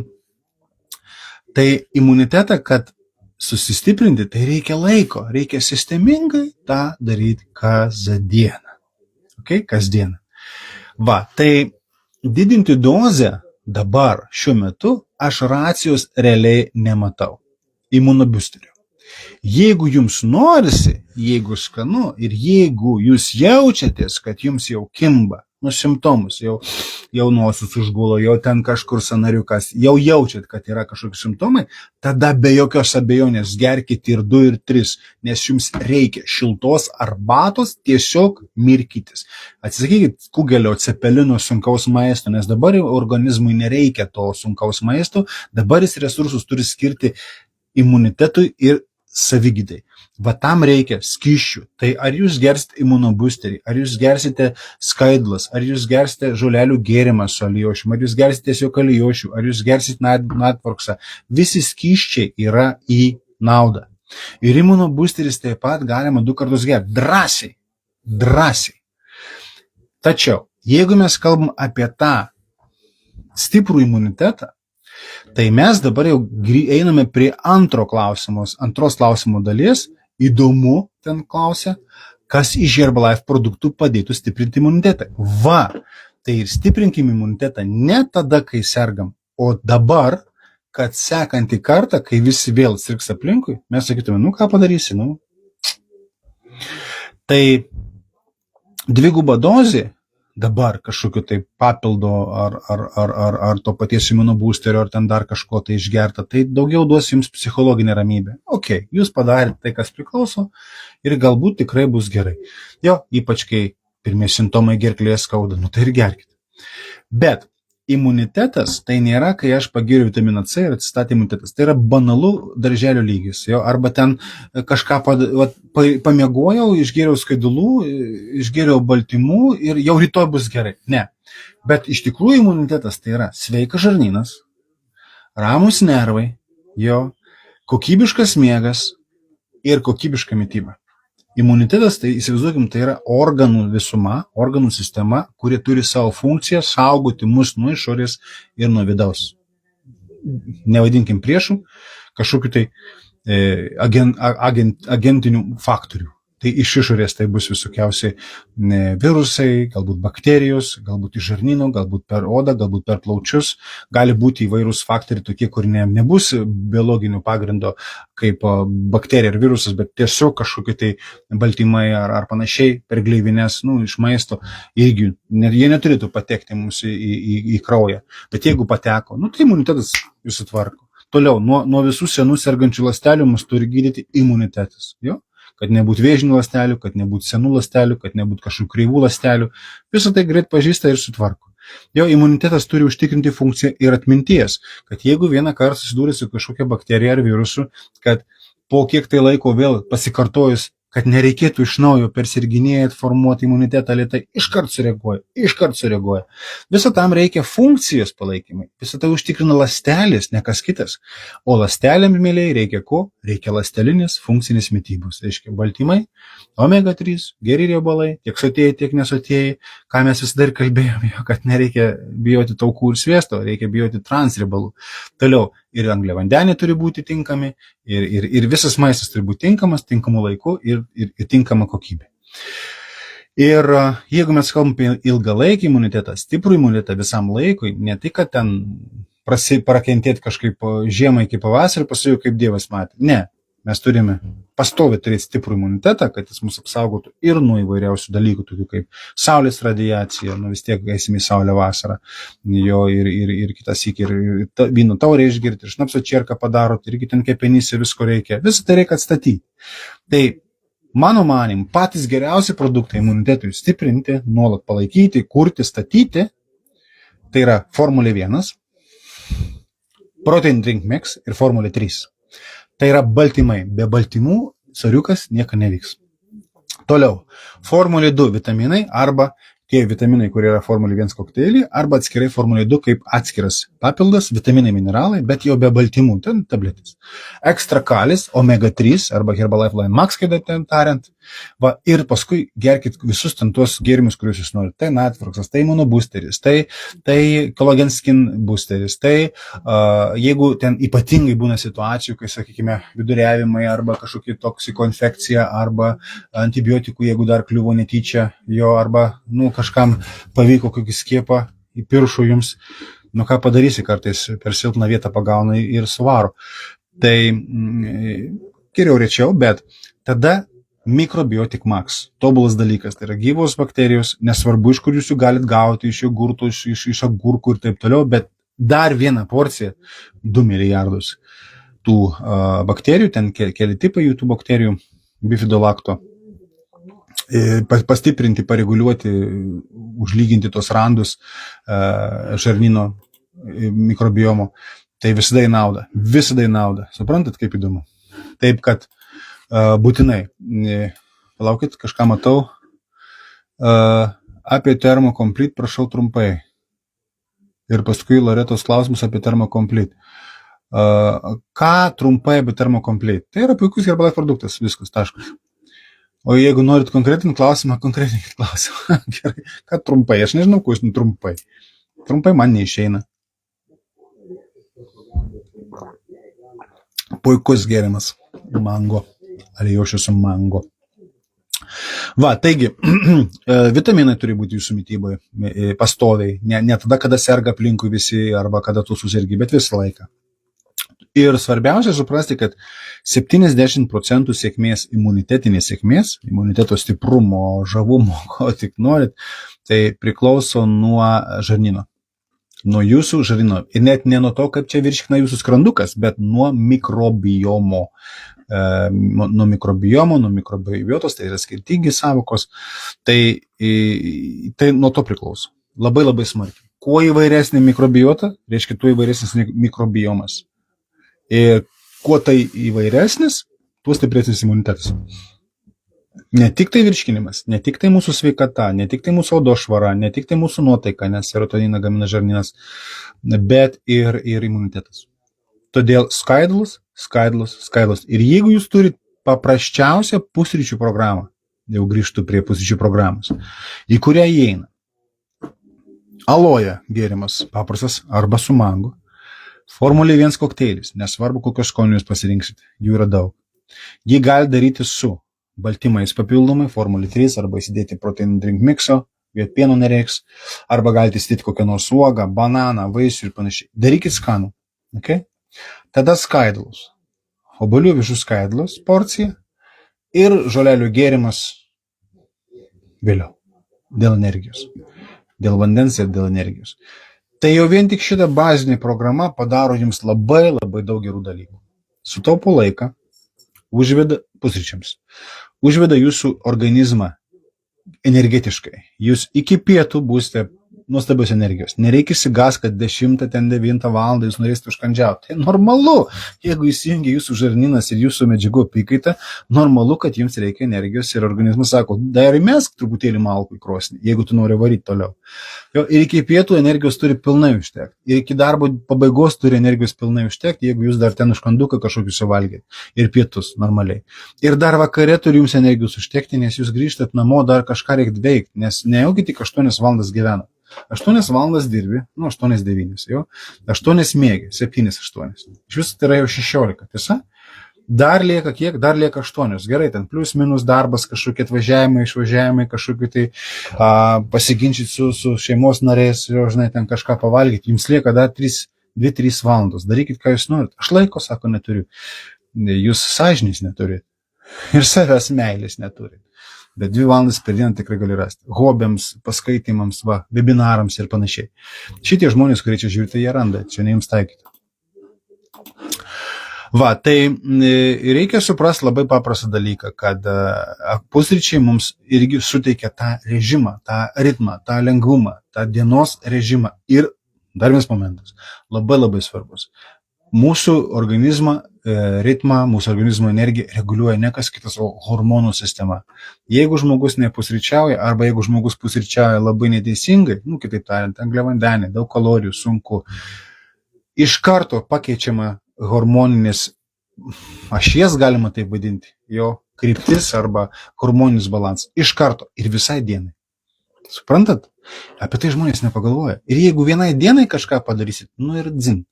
imunitetą, kad susistiprinti, tai reikia laiko, reikia sistemingai tą daryti kasdieną. Okay? Kasdieną. Va, tai didinti dozę dabar, šiuo metu, aš racijos realiai nematau. Imunobusterio. Jeigu jums norisi, jeigu skanu ir jeigu jūs jaučiatės, kad jums jau kimba, simptomus, jau nosis užgulo, jau ten kažkur sąnariukas, jau jaučiat, kad yra kažkokie simptomai, tada be jokios abejonės gerkite ir 2 ir 3, nes jums reikia šiltos arbatos tiesiog mirkytis. Atsisakykit kugelio, cepelino, sunkaus maisto, nes dabar organizmui nereikia to sunkaus maisto, dabar jis resursus turi skirti imunitetui ir savigydai. Va tam reikia skysčių. Tai ar jūs gersite imunobusterį, ar jūs gersite skaidlas, ar jūs gersite žolelių gėrimą su alijošiu, ar jūs gersite tiesiog alijošių, ar jūs gersite natvorksą. Visi skysčiai yra į naudą. Ir imunobusteris taip pat galima 2 kartus gerti. Drąsiai. Tačiau, jeigu mes kalbam apie tą stiprų imunitetą, tai mes dabar jau einame prie antros klausimo dalies. Įdomu, ten klausia, kas iš Herbalife produktų padėtų stiprinti imunitetą. Va, tai ir stiprinkime imunitetą ne tada, kai sergam, o dabar, kad sekantį kartą, kai visi vėl sirgs aplinkui, mes sakytume, ką padarysi, Tai 2 dozė dabar kažkokiu tai papildo ar to paties imunobusterio, ar ten dar kažko tai išgerta, tai daugiau duos jums psichologinę ramybę. Ok, jūs padarėte tai, kas priklauso ir galbūt tikrai bus gerai. Jo, ypač kai pirmieji simptomai gerklėje skauda, tai ir gerkite. Bet imunitetas tai nėra, kai aš pagiriu vitaminą C ir atsistatė imunitetas. Tai yra banalų darželio lygis. Jo? Arba ten kažką pamiegojau, išgėriau skaidulų, išgėriau baltymų ir jau rytoj bus gerai. Ne. Bet iš tikrųjų imunitetas tai yra sveikas žarnynas, ramus nervai, kokybiškas miegas ir kokybiška mityba. Imunitetas, tai įsivaizduokim, tai yra organų visuma, organų sistema, kuri turi savo funkciją saugoti mus nuo išorės ir nuo vidaus. Nevadinkim priešų, kažkokiu tai agentinių faktorių. Tai iš išorės tai bus visokiausiai virusai, galbūt bakterijos, galbūt iš žarnyno, galbūt per odą, galbūt per plaučius. Gali būti įvairūs faktoriai tokie, kur nebus biologinių pagrindo kaip bakterija ar virusas, bet tiesiog kažkokie tai baltymai ar panašiai per gleivinės, iš maisto. Irgi jie neturėtų patekti mums į kraują. Bet jeigu pateko, tai imunitetas jūsų tvarko. Toliau, nuo visų senų sergančių ląstelių mus turi gydyti imunitetas. Jo? Kad nebūtų vėžinių ląstelių, kad nebūtų senų ląstelių, kad nebūtų kažkokių kreivų ląstelių. Visą tai greit pažįsta ir sutvarko. Jo imunitetas turi užtikrinti funkciją ir atminties, kad jeigu vieną kartą susidūrė su kažkokia bakterija ar virusu, kad po kiek tai laiko vėl pasikartojus, kad nereikėtų iš naujo persirginėjant formuoti imunitetą lėtai, iškart sureaguoja. Visą tam reikia funkcijos palaikymai. Visą tai užtikrina ląstelės, ne kas kitas. O ląstelėm, mėlyje, reikia ko? Reikia ląstelinės funkcinės mitybos. Reiškia baltymai, omega 3, geri riebalai, tiek sotieji, tiek nesotieji. Ką mes visada ir kalbėjome, kad nereikia bijoti taukų ir sviesto, reikia bijoti transriebalų. Toliau. Ir angliavandeniai turi būti tinkami, ir visas maistas turi būti tinkamas, tinkamu laiku ir tinkama kokybė. Ir jeigu mes kalbam apie ilgalaikį imunitetą, stiprų imunitetą visam laikui, ne tik, kad ten prakentėti kažkaip žiemą iki pavasario, paskui kaip Dievas matė. Ne, mes turime pastoviai turėti stiprų imunitetą, kad jis mūsų apsaugotų ir nuo įvairiausių dalykų, tokių kaip saulės radiacija, vis tiek esame į saulę vasarą, jo ir kitas iki, ir vyno taurę išgirti, ir šnapso čierką padarot, irgi ten kepenyse visko reikia. Visą tai reikia atstatyti. Tai mano manim, patys geriausi produktai imunitetui stiprinti, nuolat palaikyti, kurti, statyti, tai yra Formulė 1, Protein Drink Mix ir Formulė 3. Tai yra baltymai. Be baltymų soriukas nieko nevyks. Toliau, Formulė 2 vitaminai arba tie vitaminai, kurie yra Formulė 1 kokteilį, arba atskirai Formulė 2 kaip atskiras papildas, vitaminai, mineralai, bet jau be baltymų, ten tabletės. Ekstra kalis, omega 3 arba Herbalife Line Max, kaip ten tariant. Va, ir paskui gerkit visus ten tuos gėrimus, kuriuos jūs norite. Tai Natfroxas, tai Immunoboosteris, tai Collagen Skin Boosteris, tai jeigu ten ypatingai būna situacijų, kai, sakykime, viduriavimai arba kažkokia toksikoinfekcija arba antibiotikų, jeigu dar kliuvo netyčia jo, arba, kažkam pavyko kokį skiepą į piršų jums, ką padarysi, kartais per silpną vietą pagauna ir suvaro. Tai geriau rečiau, bet tada Microbiotic Max, tobulas dalykas, tai yra gyvos bakterijos, nesvarbu, iš kur jūs jų galit gauti, iš jogurtų, iš agurkų ir taip toliau, bet dar vieną porciją, 2 milijardus tų bakterijų, ten keli tipai jų tų bakterijų, bifidolakto, pastiprinti, pareguliuoti, užlyginti tos randus žarnyno mikrobiomo, tai visada į naudą. Suprantat, kaip įdomu? Taip, kad būtinai, palaukit, kažką matau, apie Thermocomplete, prašau trumpai. Ir paskui Loretos klausimus apie Thermocomplete. Ką trumpai apie Thermocomplete? Tai yra puikus Herbalife produktas, viskas, taškas. O jeigu norit konkretinti klausimą, konkretinkit klausimą. Gerai, ką trumpai? Aš nežinau, ko jūs trumpai. Trumpai man neišeina. Puikus gėrimas. Mango. Alijošių su mango. Va, taigi, vitaminai turi būti jūsų mytyboje pastoviai. Ne tada, kada serga aplinkui visi, arba kada tu susirgi, bet visą laiką. Ir svarbiausia suprasti, kad 70% sėkmės, imunitetinės sėkmės, imuniteto stiprumo, žavumo, ko tik norit, tai priklauso nuo žarnyno. Nuo jūsų žarnyno. Ir net ne nuo to, kaip čia virškina jūsų skrandukas, bet nuo mikrobiomo. Nuo mikrobiotos, tai yra skirtingi savokos. Tai nuo to priklauso. Labai labai smarkiai. Kuo įvairesnė mikrobiota, reiškia, tuo įvairesnis mikrobiomas. Ir kuo tai įvairesnis, tuo stipresnis imunitetas. Ne tik tai virškinimas, ne tik tai mūsų sveikata, ne tik tai mūsų odos švara, ne tik tai mūsų nuotaika, nes serotoniną gamina žarnynas, bet ir imunitetas. Todėl skaidulus. Ir jeigu jūs turit paprasčiausią pusryčių programą, jau grįžtu prie pusryčių programos, į kurią įeina aloja gėrimas paprastas arba su mango, Formulė 1 kokteilis, nesvarbu kokios skonio jūs pasirinksite, jų yra daug. Jį gali daryti su baltymais papildomai, Formulė 3, arba įsidėti Protein Drink Mixo, viet pieno nereiks, arba galite įsidėti kokią nors uogą, bananą, vaisių ir panašiai. Darykit skanų. Okay? Tada skaidulus. Obuolių avižų skaidulus porcija ir žolelių gėrimas vėliau. Dėl energijos. Dėl vandens ir dėl energijos. Tai jau vien tik šita bazinė programa padaro jums labai labai daug gerų dalykų. Sutaupo laiką, užveda pusryčiams, užveda jūsų organizmą energetiškai. Jūs iki pietų būsite nuostabios energijos. Nereikia išsigas, kad 10, 9 valandą jūs norėsite užkandžiauti. Tai normalu, jeigu įsijungia jūsų žarnynas ir jūsų medžiagų apykaita, normalu, kad jums reikia energijos ir organizmas sako, dar įmesk truputėlį malkų į krosnį, jeigu tu nori varyti toliau. Ir iki pietų energijos turi pilnai užtekti. Ir iki darbo pabaigos turi energijos pilnai užtekti, jeigu jūs dar ten užkanduką kažkokius suvalgėt. Ir pietus normaliai. Ir dar vakare turi jums energijos užtekti, nes jūs grįžtat namo, dar kažką reikia veikti, nes nejaugi tik 8 valandas gyvena. 8 valandas dirbi, 8-9, jo, 8 mėgi, 7-8. Iš viso tai yra jau 16, tiesa? Dar lieka kiek? Dar lieka 8. Gerai, ten plius minus darbas, kažkokie atvažiavimai, išvažiavimai, kažkokie tai pasiginčyti su šeimos narės, jau žinai, ten kažką pavalgyti. Jums lieka dar 2-3 valandos. Darykit, ką jūs norit. Aš laiko, sako, neturiu. Jūs sąžinės neturit. Ir savęs meilės neturit. Bet 2 valandas per dieną tikrai gali rasti. Hobiams, paskaitimams, webinarams ir panašiai. Šitie žmonės, kurie čia žiūrite, jie randa. Čia ne jums taikyti. Tai reikia suprasti labai paprastą dalyką, kad pusryčiai mums irgi suteikia tą režimą, tą ritmą, tą lengvumą, tą dienos režimą. Ir dar vienas momentas, labai labai svarbus. Mūsų organizmą ritmą, mūsų organizmo energiją reguliuoja ne kas kitas, o hormonų sistema. Jeigu žmogus nepusryčiauja, arba jeigu žmogus pusryčiauja labai neteisingai, kitaip tariant, angliavandeniai, daug kalorijų, sunku, iš karto pakeičiama hormoninės ašies, galima taip vadinti, jo kryptis arba hormoninis balansas. Iš karto ir visai dienai. Suprantat? Apie tai žmonės nepagalvoja. Ir jeigu vienai dienai kažką padarysit, ir dzin.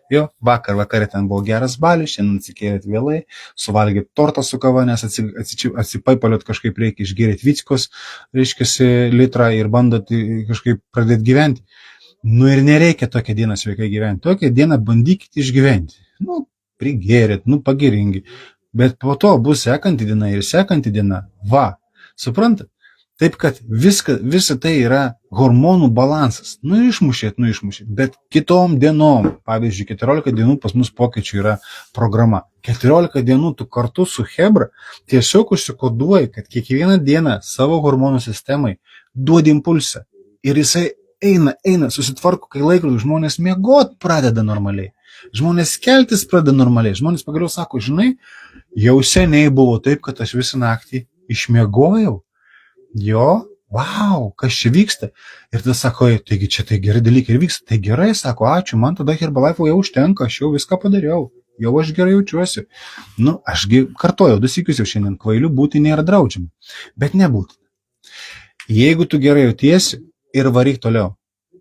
Jo, vakarė ten buvo geras balius, šiandien atsikėlėt vėlai, suvalgėt tortą su kava, nes atsipaipaliot kažkaip reikia išgėrėt vickos, reiškiasi litrą ir bandot kažkaip pradėti gyventi. Ir nereikia tokią dieną sveikai gyventi. Tokią dieną bandykit išgyventi. Prigėrėt, pagiringi. Bet po to bus sekanti diena ir sekanti diena. Suprantat? Taip, kad visa tai yra hormonų balansas. Išmušėt. Bet kitom dienom, pavyzdžiui, 14 dienų pas mus pokyčių yra programa. 14 dienų tu kartu su Hebra tiesiog užsikoduoji, kad kiekvieną dieną savo hormonų sistemai duodi impulsą. Ir jisai eina, susitvarko, kai laikrodis, žmonės miegot pradeda normaliai. Žmonės keltis pradeda normaliai. Žmonės pagaliau sako, žinai, jau seniai buvo taip, kad aš visą naktį išmiegojau. Jo, kas čia vyksta? Ir tada sako, taigi čia tai gerai dalykai ir vyksta. Tai gerai, sako, ačiū, man tada Herbalife jau užtenka, aš jau viską padariau. Jau aš gerai jaučiuosi. Ašgi kartojau 2 sykius jau šiandien, kvailių būti nėra draudžiama. Bet nebūtina. Jeigu tu gerai jautiesi ir varyk toliau,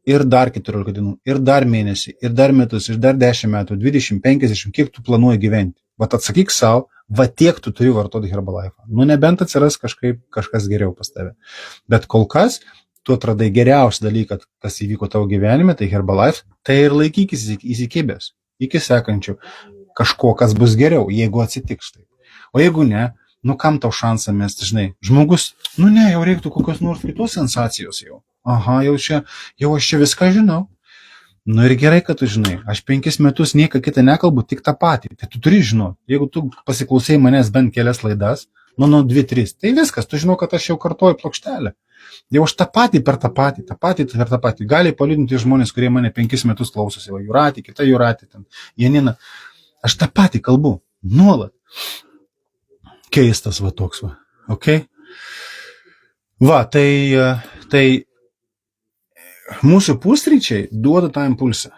ir dar 14 dienų, ir dar mėnesį, ir dar metus, ir dar 10 metų, 20, 50, kiek tu planuoji gyventi. Atsakyk savo, tiek tu turi vartoti Herbalife. Nebent atsiras kažkas geriau pas tave. Bet kol kas, tu atradai geriausią dalyką, kas įvyko tavo gyvenime, tai Herbalife, tai ir laikykis įsikibęs. Iki sekančių kažko, kas bus geriau, jeigu atsitiks taip. O jeigu ne, kam tau šansą mesti, žinai, žmogus, jau reiktų kokios nors kitos sensacijos jau. Jau aš čia viską žinau. Ir gerai, kad tu žinai, aš 5 metus nieką kitą nekalbu, tik tą patį. Tai tu turi žinoti, jeigu tu pasiklausai manęs bent kelias laidas, 2-3, tai viskas, tu žinau, kad aš jau kartuoju plokštelę. Jau aš tą patį per tą patį. Gali paliudinti žmonės, kurie mane 5 metus klausosi, Jūratė, kita Jūratė, Janina. Aš tą patį kalbu, nuolat. Keistas toks, ok? Tai mūsų pusryčiai duoda tą impulsą.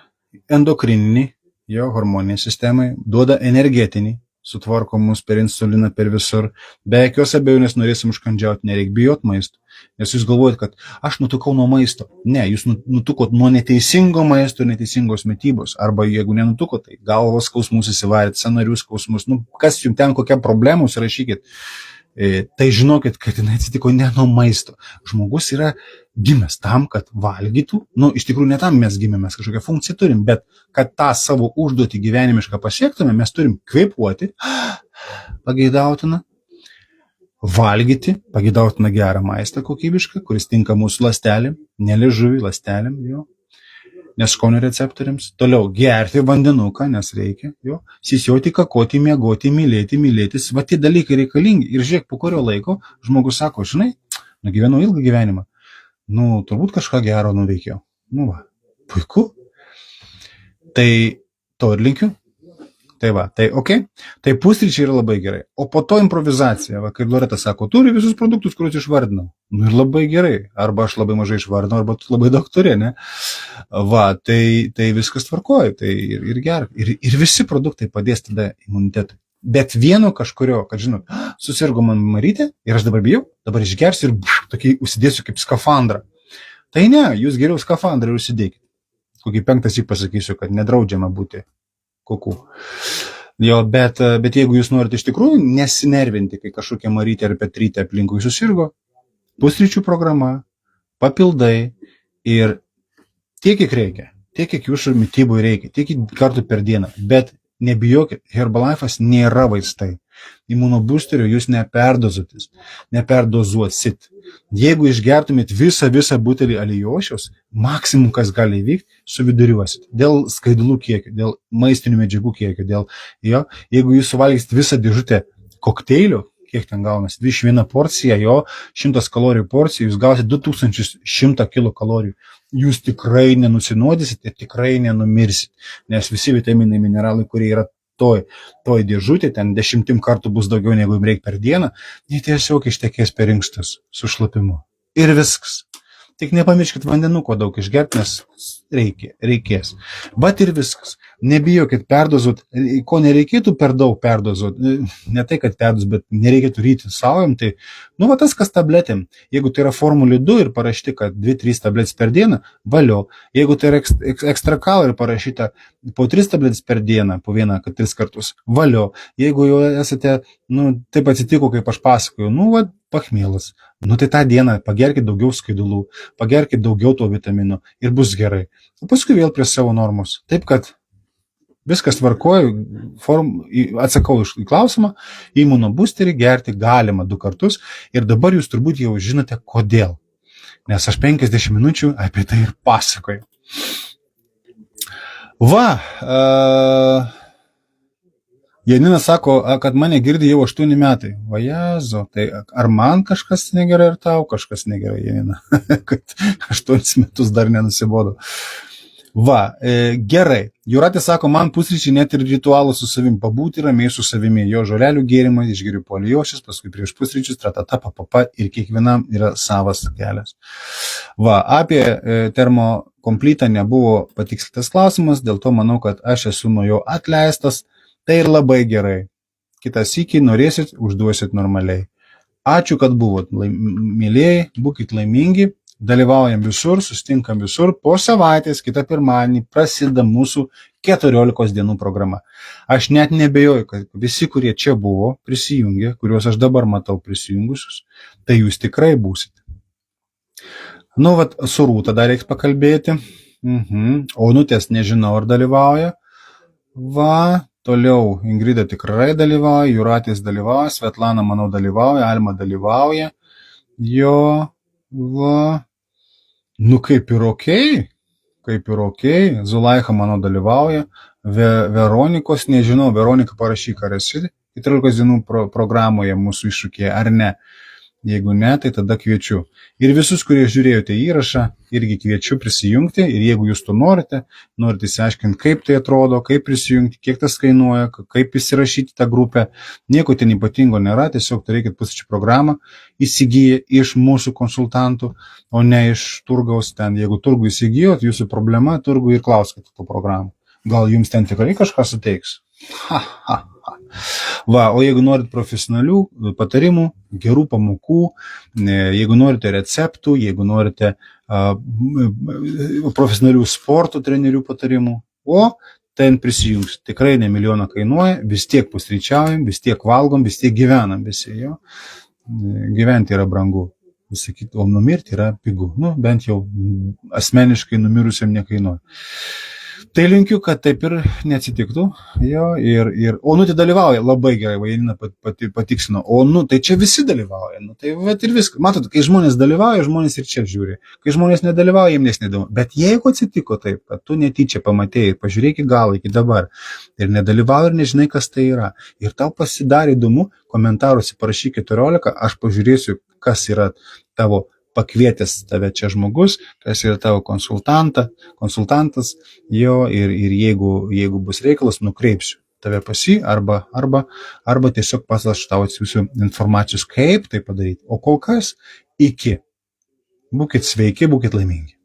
Endokrininį, jo hormoninį sistemai, duoda energetinį, sutvarko mus per insuliną, per visur. Be jokios abejonės norėsim užkandžiauti, nereik bijot maisto. Nes jūs galvojat, kad aš nutukau nuo maisto. Ne, jūs nutukot nuo neteisingo maisto, neteisingos mitybos. Arba jeigu nenutukot, tai galvos skausmus įsivarėt, sąnarių skausmus. Kas jums ten kokia problema, rašykit. Tai žinokit, kad jinai atsitiko ne nuo maisto. Žmogus yra gimęs tam, kad valgytų. Iš tikrųjų, ne tam mes gimėmės, kažkokią funkciją turim, bet kad tą savo užduotį gyvenimišką pasiektume, mes turim kvėpuoti, pageidautina, valgyti, pageidautina gerą maistą kokybišką, kuris tinka mūsų ląstelėm, ne liežuviui, ląstelėm, jo. Neskonio receptoriams. Toliau gerti vandenuką, nes reikia, jo. Sisioti, kakoti, miegoti, mylėtis. Tie dalykai reikalingi. Ir žiūrėk, po kurio laiko žmogus sako, žinai, gyvenau ilgą gyvenimą. Turbūt kažką gero nuveikiau. Puiku. Tai to ir linkiu. Tai ok. Tai pusryčiai yra labai gerai. O po to improvizacija. Kaip Loreta sako, turi visus produktus, kuriuos išvardinau. Ir labai gerai. Arba aš labai mažai išvardinau, arba tu labai daug turi, ne? Tai viskas tvarkoja. Tai ir gerai. Ir visi produktai padės tada imunitetui. Bet vieno kažkurio, kad žinot, susirgo man marytė ir aš dabar bijau, dabar išgersiu ir tokį užsidėsiu kaip skafandrą. Tai ne, jūs geriau skafandrą ir užsidėkit. Kokį 5 pasakysiu, kad nedraudžiama būti kuku. Jo, bet jeigu jūs norite iš tikrųjų nesinervinti, kai kažkokia Marytė ar Petrytė aplinkui susirgo, pusryčių programa, papildai ir tiek, kiek reikia, tiek, kiek jūsų mitybui reikia, tiek kartų per dieną. Bet nebijokit, Herbalife'as nėra vaistai. Imunoboosterių jūs neperdozuosit. Jeigu išgertumėt visą butelį alijošiaus, maksimum, kas gali įvykti, suviduriuosit. Dėl skaidulų kiekio, dėl maistinių medžiagų kiekio, jeigu jūs suvalgysit visą dėžutę kokteilių, kiek ten gaunasi, 21 porcija, 100 kalorijų porcija, jūs gausite 2100 kilokalorijų. Jūs tikrai nenusinuodysit ir tikrai nenumirsit, nes visi vitaminai, mineralai, kurie yra toj dėžutė, ten 10 kartų bus daugiau, negu jums reikia per dieną, jie tiesiog ištekės per inkstus su šlapimu. Ir viskas. Tik nepamirškit vandenuko daug išgerti, nes reikės. Bet ir viskas. Nebijokit perdozuot, ko nereikėtų per daug perdozuot, ne tai, kad perdozuot, bet nereikėtų ryti saujam, tai, tas kas tabletėm, jeigu tai yra formulė 2 ir parašyti, kad 2-3 tabletės per dieną, valio, jeigu tai yra ekstrakal ir parašyta po 3 tabletės per dieną, po 1-3 kartus, valio, jeigu jau esate, taip atsitiko, kaip aš pasakoju, pachmielas, tai tą dieną pagerkit daugiau skaidulų, pagerkit daugiau to vitamino ir bus gerai. O paskui vėl prie savo normos. Taip, kad viskas tvarkoju, atsakau į klausimą, imunoboosterį gerti galima 2 kartus ir dabar jūs turbūt jau žinote kodėl. Nes aš 50 minučių apie tai ir pasakoju. Janina sako, kad mane girdi jau 8 metai. Vajazo, tai ar man kažkas negerai, ar tau kažkas negerai, Janina, kad 8 metus dar nenusibodo. Gerai. Jūratė sako, man pusryčiai net ir ritualų su savim, pabūti ramiai su savimi, jo žolelių gėrimą, išgeriu po alijošius, paskui prieš pusryčius, ir kiekvienam yra savas kelias. Apie termokomplytą nebuvo patikslintas klausimas, dėl to manau, kad aš esu nuo jo atleistas. Tai ir labai gerai. Kitą sykį norėsit, užduosit normaliai. Ačiū, kad buvot, mėlėjai, būkit laimingi, dalyvaujam visur, sustinkam visur. Po savaitės, kitą pirmadienį, prasideda mūsų 14 dienų programa. Aš net nebejoju, kad visi, kurie čia buvo prisijungę, kuriuos aš dabar matau prisijungusius, tai jūs tikrai būsit. Su Rūta dar reiks pakalbėti. Onutės nežinau, ar dalyvauja. Toliau Ingrida tikrai dalyvauja, Jūratės dalyvauja, Svetlana, manau, dalyvauja, Alma dalyvauja. Kaip ir okei, Zulaicha, manau, dalyvauja, Veronikos, nežinau, Veronika parašyk, ar esi 14 dienų programoje mūsų iššūkėje, ar ne. Jeigu ne, tai tada kviečiu. Ir visus, kurie žiūrėjote įrašą, irgi kviečiu prisijungti. Ir jeigu jūs to norite įsiaiškinti, kaip tai atrodo, kaip prisijungti, kiek tas kainuoja, kaip įsirašyti tą grupę. Nieko ten ypatingo nėra, tiesiog turėkit pusryčių programą įsigiję iš mūsų konsultantų, o ne iš turgaus ten. Jeigu turgų įsigijot, jūsų problema, turgų ir klauskite tų programų. Gal jums ten tikrai kažką suteiks? O jeigu norit profesionalių patarimų, gerų pamokų, jeigu norite receptų, jeigu norite profesionalių sporto trenerių patarimų, ten prisijungs. Tikrai ne milijoną kainuoja, vis tiek pusryčiaujam, vis tiek valgom, vis tiek gyvenam visi. Gyventi yra brangu, o numirti yra pigu. Bent jau asmeniškai numirusiam nekainuoja. Tai linkiu, kad taip ir neatsitiktų. Onutė dalyvauja labai gerai, Janina patiksino. Tai čia visi dalyvauja. Tai ir viskas. Matot, kai žmonės dalyvauja, žmonės ir čia žiūri. Kai žmonės nedalyvauja, jiems neįdomu. Bet jeigu atsitiko taip, kad tu netyčia pamatėjai ir pažiūrėk į galą iki dabar ir nedalyvauji ir nežinai, kas tai yra, ir tau pasidarė įdomu, komentaruose parašyk 14, aš pažiūrėsiu, kas yra tavo pakvietęs tave čia žmogus, kas yra tavo konsultantas, ir jeigu bus reikalas, nukreipsiu tave pas jį, arba tiesiog aš tau atsiųsiu informacijos, kaip tai padaryti. O kol kas, iki. Būkit sveiki, būkit laimingi.